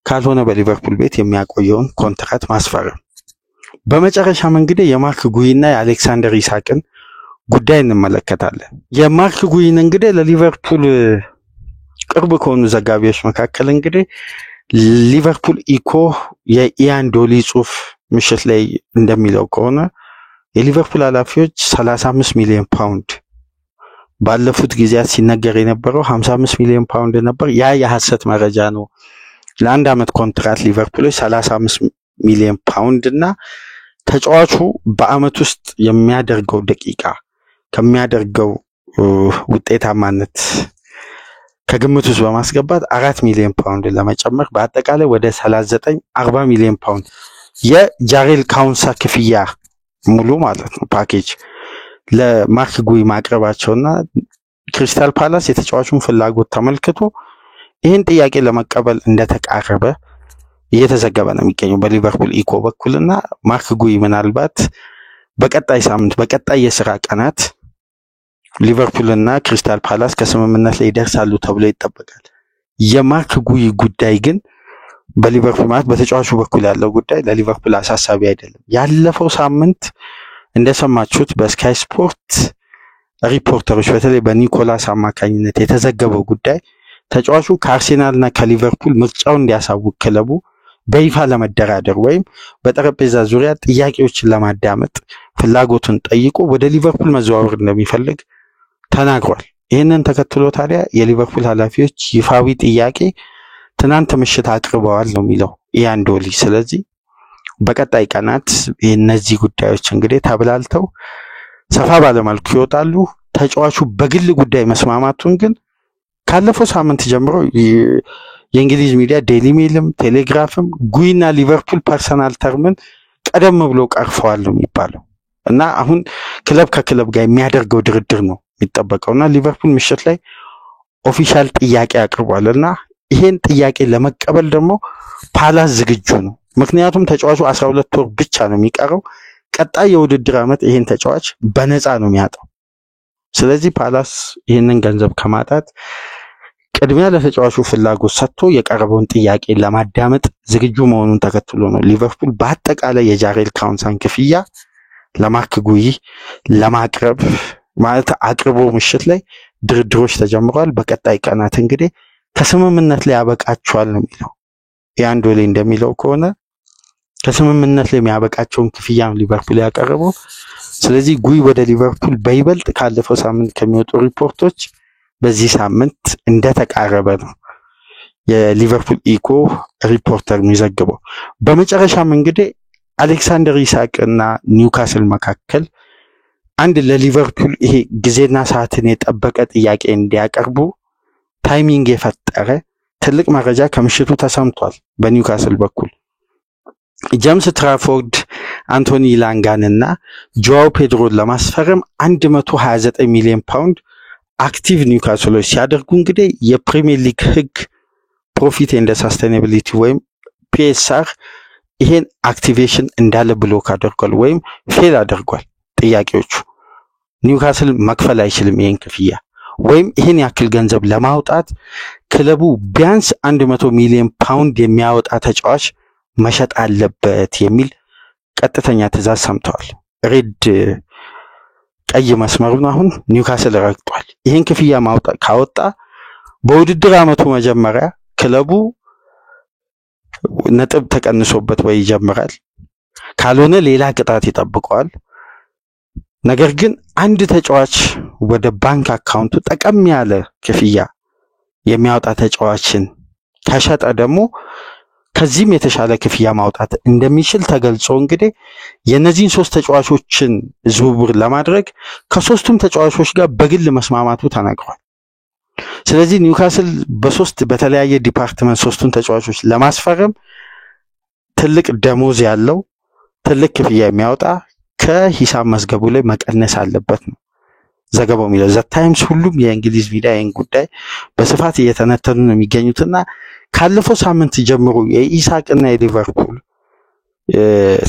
Speaker 1: ካልሆነ በሊቨርፑል ቤት የሚያቆየውን ኮንትራት ማስፈረም። በመጨረሻም እንግዲህ የማርክ ጉይና የአሌክሳንደር ኢሳቅን ጉዳይ እንመለከታለን። የማርክ ጉይን እንግዲህ ለሊቨርፑል ቅርብ ከሆኑ ዘጋቢዎች መካከል እንግዲህ ሊቨርፑል ኢኮ የኢያን ዶሊ ጽሑፍ ምሽት ላይ እንደሚለው ከሆነ የሊቨርፑል ኃላፊዎች 35 ሚሊዮን ፓውንድ ባለፉት ጊዜያት ሲነገር የነበረው 55 ሚሊዮን ፓውንድ ነበር። ያ የሐሰት መረጃ ነው። ለአንድ ዓመት ኮንትራት ሊቨርፑሎች 35 ሚሊዮን ፓውንድ እና ተጫዋቹ በአመት ውስጥ የሚያደርገው ደቂቃ ከሚያደርገው ውጤታማነት ከግምት ውስጥ በማስገባት 4 ሚሊዮን ፓውንድ ለመጨመር በአጠቃላይ ወደ 40 ሚሊዮን ፓውንድ የጃሬል ካውንሳ ክፍያ ሙሉ ማለት ነው ፓኬጅ ለማርክ ጉይ ማቅረባቸውና ክሪስታል ፓላስ የተጫዋቹን ፍላጎት ተመልክቶ ይህን ጥያቄ ለመቀበል እንደተቃረበ እየተዘገበ ነው የሚገኘው በሊቨርፑል ኢኮ በኩልና ማርክ ጉይ ምናልባት በቀጣይ ሳምንት በቀጣይ የሥራ ቀናት ሊቨርፑልና ክሪስታል ፓላስ ከስምምነት ላይ ይደርሳሉ ተብሎ ይጠበቃል። የማርክ ጉይ ጉዳይ ግን በሊቨርፑል ማለት በተጫዋቹ በኩል ያለው ጉዳይ ለሊቨርፑል አሳሳቢ አይደለም። ያለፈው ሳምንት እንደሰማችሁት በስካይ ስፖርት ሪፖርተሮች በተለይ በኒኮላስ አማካኝነት የተዘገበው ጉዳይ ተጫዋቹ ከአርሴናልና ከሊቨርፑል ምርጫውን እንዲያሳውቅ ክለቡ በይፋ ለመደራደር ወይም በጠረጴዛ ዙሪያ ጥያቄዎችን ለማዳመጥ ፍላጎቱን ጠይቆ ወደ ሊቨርፑል መዘዋወር እንደሚፈልግ ተናግሯል። ይህንን ተከትሎ ታዲያ የሊቨርፑል ኃላፊዎች ይፋዊ ጥያቄ ትናንት ምሽት አቅርበዋል ነው የሚለው ኢያንዶሊ። ስለዚህ በቀጣይ ቀናት እነዚህ ጉዳዮች እንግዲህ ተብላልተው ሰፋ ባለመልኩ ይወጣሉ። ተጫዋቹ በግል ጉዳይ መስማማቱን ግን ካለፈው ሳምንት ጀምሮ የእንግሊዝ ሚዲያ ዴይሊ ሜልም ቴሌግራፍም ጉይና ሊቨርፑል ፐርሰናል ተርምን ቀደም ብሎ ቀርፈዋል ነው የሚባለው እና አሁን ክለብ ከክለብ ጋር የሚያደርገው ድርድር ነው የሚጠበቀውና ሊቨርፑል ምሽት ላይ ኦፊሻል ጥያቄ አቅርቧልና ይሄን ጥያቄ ለመቀበል ደግሞ ፓላስ ዝግጁ ነው። ምክንያቱም ተጫዋቹ 12 ወር ብቻ ነው የሚቀረው። ቀጣይ የውድድር ዓመት ይሄን ተጫዋች በነፃ ነው የሚያጣው። ስለዚህ ፓላስ ይሄንን ገንዘብ ከማጣት ቅድሚያ ለተጫዋቹ ፍላጎት ሰጥቶ የቀረበውን ጥያቄ ለማዳመጥ ዝግጁ መሆኑን ተከትሎ ነው ሊቨርፑል በአጠቃላይ የጃሬል ካውንሳን ክፍያ ለማርክ ጉይ ለማቅረብ ማለት አቅርቦ ምሽት ላይ ድርድሮች ተጀምረዋል። በቀጣይ ቀናት እንግዲህ ከስምምነት ላይ ያበቃቸዋል ነው የሚለው ኢያንዶሊ እንደሚለው ከሆነ ከስምምነት ላይ የሚያበቃቸውን ክፍያ ሊቨርፑል ያቀርበው። ስለዚህ ጉይ ወደ ሊቨርፑል በይበልጥ ካለፈው ሳምንት ከሚወጡ ሪፖርቶች በዚህ ሳምንት እንደተቃረበ ነው የሊቨርፑል ኢኮ ሪፖርተር የሚዘግበው። በመጨረሻም እንግዲህ አሌክሳንደር ኢሳቅና ኒውካስል መካከል አንድ ለሊቨርፑል ይሄ ጊዜና ሰዓትን የጠበቀ ጥያቄ እንዲያቀርቡ ታይሚንግ የፈጠረ ትልቅ መረጃ ከምሽቱ ተሰምቷል። በኒውካስል በኩል ጄምስ ትራፎርድ አንቶኒ ላንጋንና ጆዋው ፔድሮን ለማስፈረም 129 ሚሊዮን ፓውንድ አክቲቭ ኒውካስሎች ሲያደርጉ እንግዲህ የፕሪሚየር ሊግ ህግ ፕሮፊት ኤንድ ሳስቴናቢሊቲ ወይም ፒኤስአር ይሄን አክቲቬሽን እንዳለ ብሎክ አድርጓል ወይም ፌል አድርጓል። ጥያቄዎቹ ኒውካስል መክፈል አይችልም ይሄን ክፍያ ወይም ይሄን ያክል ገንዘብ ለማውጣት ክለቡ ቢያንስ 100 ሚሊዮን ፓውንድ የሚያወጣ ተጫዋች መሸጥ አለበት የሚል ቀጥተኛ ትዕዛዝ ሰምተዋል። ሬድ ቀይ መስመሩን አሁን ኒውካስል ረግጧል። ይሄን ክፍያ ማውጣት ካወጣ በውድድር ዓመቱ መጀመሪያ ክለቡ ነጥብ ተቀንሶበት ወይ ይጀምራል፣ ካልሆነ ሌላ ቅጣት ይጠብቀዋል። ነገር ግን አንድ ተጫዋች ወደ ባንክ አካውንቱ ጠቀም ያለ ክፍያ የሚያወጣ ተጫዋችን ከሸጠ ደግሞ ከዚህም የተሻለ ክፍያ ማውጣት እንደሚችል ተገልጾ እንግዲህ የነዚህን ሶስት ተጫዋቾችን ዝውውር ለማድረግ ከሶስቱም ተጫዋቾች ጋር በግል መስማማቱ ተናግሯል። ስለዚህ ኒውካስል በሶስት በተለያየ ዲፓርትመንት ሶስቱን ተጫዋቾች ለማስፈረም ትልቅ ደሞዝ ያለው ትልቅ ክፍያ የሚያወጣ ከሂሳብ መዝገቡ ላይ መቀነስ አለበት ነው ዘገባው የሚለው። ዘ ታይምስ ሁሉም የእንግሊዝ ሚዲያ ይህን ጉዳይ በስፋት እየተነተኑ ነው የሚገኙትና ካለፈው ሳምንት ጀምሮ የኢሳቅና የሊቨርፑል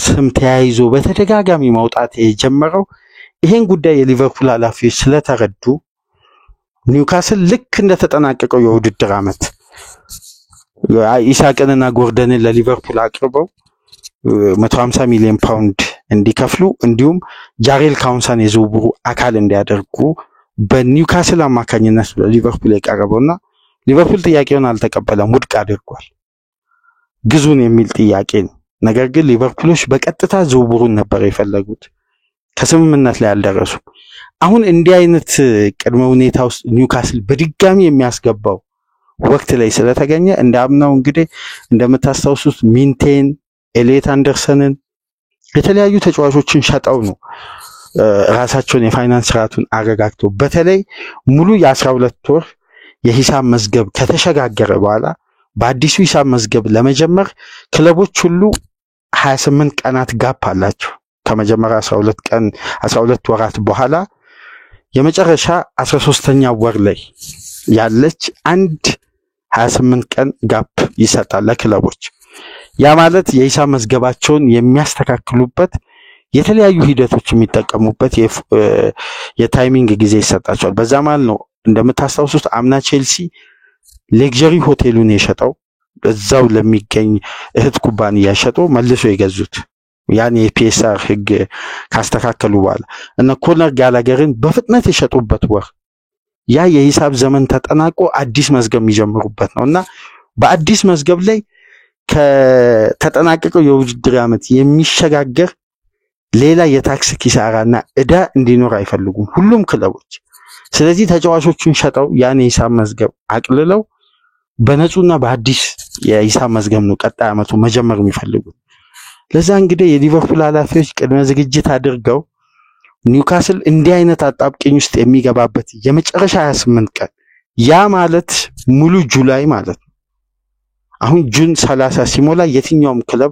Speaker 1: ስም ተያይዞ በተደጋጋሚ መውጣት የጀመረው ይሄን ጉዳይ የሊቨርፑል ኃላፊዎች ስለተረዱ ኒውካስል ልክ እንደተጠናቀቀው የውድድር ዓመት ኢሳቅንና ጎርደንን ለሊቨርፑል አቅርበው 150 ሚሊዮን ፓውንድ እንዲከፍሉ እንዲሁም ጃሬል ካውንሳን የዝውውሩ አካል እንዲያደርጉ በኒውካስል አማካኝነት ለሊቨርፑል የቀረበውና ሊቨርፑል ጥያቄውን አልተቀበለም፣ ውድቅ አድርጓል። ግዙን የሚል ጥያቄ ነገር ግን ሊቨርፑሎች በቀጥታ ዝውውሩን ነበር የፈለጉት፣ ከስምምነት ላይ አልደረሱም። አሁን እንዲህ አይነት ቅድመ ሁኔታ ውስጥ ኒውካስል በድጋሚ የሚያስገባው ወቅት ላይ ስለተገኘ እንዳምናው እንግዲህ እንደምታስታውሱት ሚንቴን፣ ኤሊየት አንደርሰንን የተለያዩ ተጫዋቾችን ሸጠው ነው ራሳቸውን የፋይናንስ ስርዓቱን አረጋግተው በተለይ ሙሉ የ12 ወር የሂሳብ መዝገብ ከተሸጋገረ በኋላ በአዲሱ ሂሳብ መዝገብ ለመጀመር ክለቦች ሁሉ 28 ቀናት ጋፕ አላቸው። ከመጀመሪያ 12 ወራት በኋላ የመጨረሻ 13ኛ ወር ላይ ያለች አንድ 28 ቀን ጋፕ ይሰጣል ለክለቦች። ያ ማለት የሂሳብ መዝገባቸውን የሚያስተካክሉበት የተለያዩ ሂደቶች የሚጠቀሙበት የታይሚንግ ጊዜ ይሰጣቸዋል። በዛ ማለት ነው እንደምታስታውሱት አምና ቼልሲ ሌክዠሪ ሆቴሉን የሸጠው እዛው ለሚገኝ እህት ኩባንያ ሸጦ መልሶ የገዙት ያን የፒኤስአር ህግ ካስተካከሉ በኋላ እና ኮነር ጋላገርን በፍጥነት የሸጡበት ወር ያ የሂሳብ ዘመን ተጠናቆ አዲስ መዝገብ የሚጀምሩበት ነውና በአዲስ መዝገብ ላይ ከተጠናቀቀው የውድድር ዓመት የሚሸጋገር ሌላ የታክስ ኪሳራና ዕዳ እንዲኖር አይፈልጉም ሁሉም ክለቦች። ስለዚህ ተጫዋቾቹን ሸጠው ያን የሂሳብ መዝገብ አቅልለው በነጹና በአዲስ የሂሳብ መዝገብ ነው ቀጣይ ዓመቱ መጀመር የሚፈልጉት። ለዛ እንግዲህ የሊቨርፑል ኃላፊዎች ቅድመ ዝግጅት አድርገው ኒውካስል እንዲህ አይነት አጣብቂኝ ውስጥ የሚገባበት የመጨረሻ 28 ቀን ያ ማለት ሙሉ ጁላይ ማለት ነው። አሁን ጁን 30 ሲሞላ የትኛውም ክለብ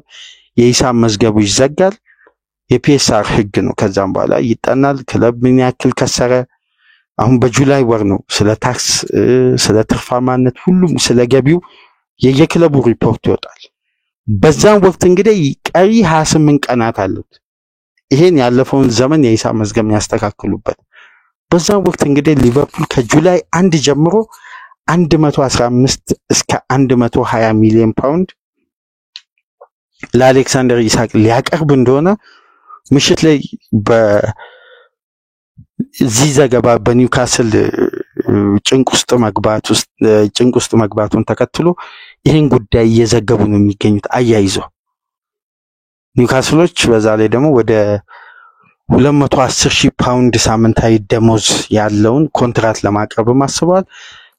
Speaker 1: የሂሳብ መዝገቡ ይዘጋል። የፒኤስአር ህግ ነው። ከዛም በኋላ ይጠናል። ክለብ ምን ያክል ከሰረ አሁን በጁላይ ወር ነው ስለ ታክስ፣ ስለ ትርፋማነት፣ ሁሉም ስለ ገቢው የየክለቡ ሪፖርት ይወጣል። በዛም ወቅት እንግዲህ ቀሪ 28 ቀናት አሉት ይሄን ያለፈውን ዘመን የሂሳብ መዝገብ ያስተካክሉበት። በዛም ወቅት እንግዲህ ሊቨርፑል ከጁላይ 1 ጀምሮ 115 እስከ 120 ሚሊዮን ፓውንድ ለአሌክሳንደር ኢሳቅ ሊያቀርብ እንደሆነ ምሽት ላይ በዚህ ዘገባ በኒውካስል ጭንቅ ውስጥ መግባቱን ተከትሎ ይሄን ጉዳይ እየዘገቡ ነው የሚገኙት። አያይዞ ኒውካስሎች በዛ ላይ ደግሞ ወደ 210,000 ፓውንድ ሳምንታዊ ደሞዝ ያለውን ኮንትራት ለማቅረብ አስበዋል።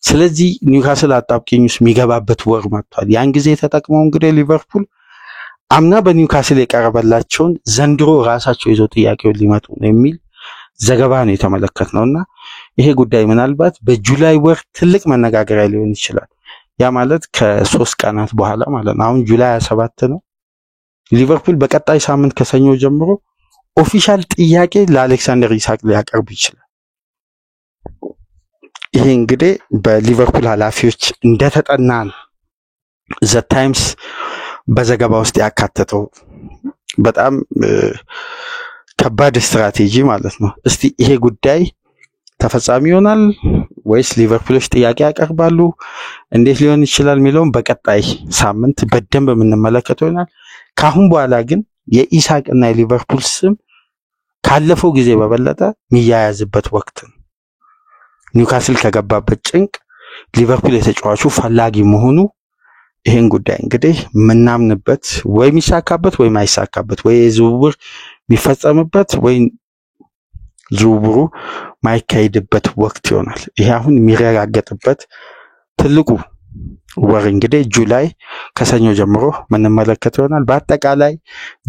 Speaker 1: ስለዚህ ኒውካስል አጣብቂኝ ውስጥ የሚገባበት ወር መጥቷል። ያን ጊዜ ተጠቅመው እንግዲህ ሊቨርፑል አምና በኒውካስል የቀረበላቸውን ዘንድሮ ራሳቸው ይዘው ጥያቄውን ሊመጡ ነው የሚል ዘገባ ነው የተመለከትነውና ይሄ ጉዳይ ምናልባት በጁላይ ወር ትልቅ መነጋገሪያ ሊሆን ይችላል። ያ ማለት ከ3 ቀናት በኋላ ማለት ነው። አሁን ጁላይ 27 ነው። ሊቨርፑል በቀጣይ ሳምንት ከሰኞ ጀምሮ ኦፊሻል ጥያቄ ለአሌክሳንደር ኢሳቅ ሊያቀርብ ይችላል። ይሄ እንግዲህ በሊቨርፑል ኃላፊዎች እንደተጠና ነው ዘ ታይምስ በዘገባ ውስጥ ያካተተው። በጣም ከባድ ስትራቴጂ ማለት ነው። እስቲ ይሄ ጉዳይ ተፈጻሚ ይሆናል ወይስ ሊቨርፑሎች ጥያቄ ያቀርባሉ፣ እንዴት ሊሆን ይችላል የሚለውን በቀጣይ ሳምንት በደንብ የምንመለከተው ይሆናል። ካሁን በኋላ ግን የኢሳቅና የሊቨርፑል ስም ካለፈው ጊዜ በበለጠ የሚያያዝበት ወቅት ነው። ኒውካስል ከገባበት ጭንቅ ሊቨርፑል የተጫዋቹ ፈላጊ መሆኑ ይሄን ጉዳይ እንግዲህ ምናምንበት ወይ የሚሳካበት ወይ ማይሳካበት ወይ ዝውውር የሚፈጸምበት ወይ ዝውውሩ ማይካሄድበት ወቅት ይሆናል። ይሄ አሁን የሚረጋገጥበት ትልቁ ወር እንግዲህ ጁላይ ከሰኞ ጀምሮ ምንመለከተው ይሆናል። በአጠቃላይ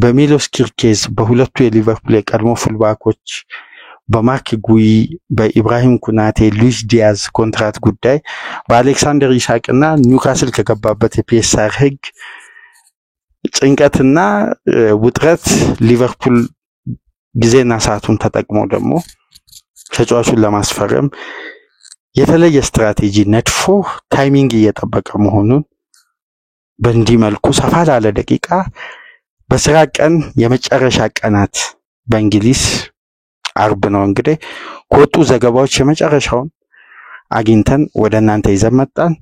Speaker 1: በሚሎስ ኪርኬዝ በሁለቱ የሊቨርፑል የቀድሞ ፉልባኮች በማርክ ጉይ፣ በኢብራሂም ኩናቴ፣ ሉዊስ ዲያዝ ኮንትራት ጉዳይ፣ በአሌክሳንደር ኢሳቅና ኒውካስል ከገባበት የፒኤስአር ህግ ጭንቀትና ውጥረት ሊቨርፑል ጊዜና ሰዓቱን ተጠቅሞ ደግሞ ተጫዋቹን ለማስፈረም የተለየ ስትራቴጂ ነድፎ ታይሚንግ እየጠበቀ መሆኑን በእንዲህ መልኩ ሰፋ ላለ ደቂቃ በስራ ቀን የመጨረሻ ቀናት በእንግሊዝ አርብ ነው እንግዲህ ከወጡ ዘገባዎች የመጨረሻውን አግኝተን ወደ እናንተ ይዘን መጣን።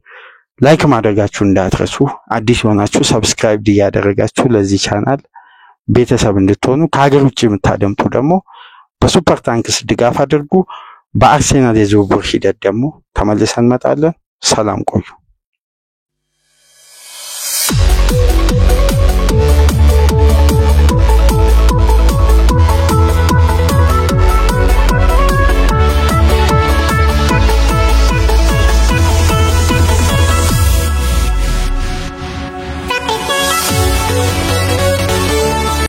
Speaker 1: ላይክ ማድረጋችሁ እንዳትረሱ። አዲስ ሆናችሁ ሰብስክራይብ እያደረጋችሁ ለዚህ ቻናል ቤተሰብ እንድትሆኑ፣ ከሀገር ውጭ የምታደምጡ ደግሞ በሱፐር ታንክስ ድጋፍ አድርጉ። በአርሴናል የዝውውር ሂደት ደግሞ ተመልሰን እንመጣለን። ሰላም ቆዩ።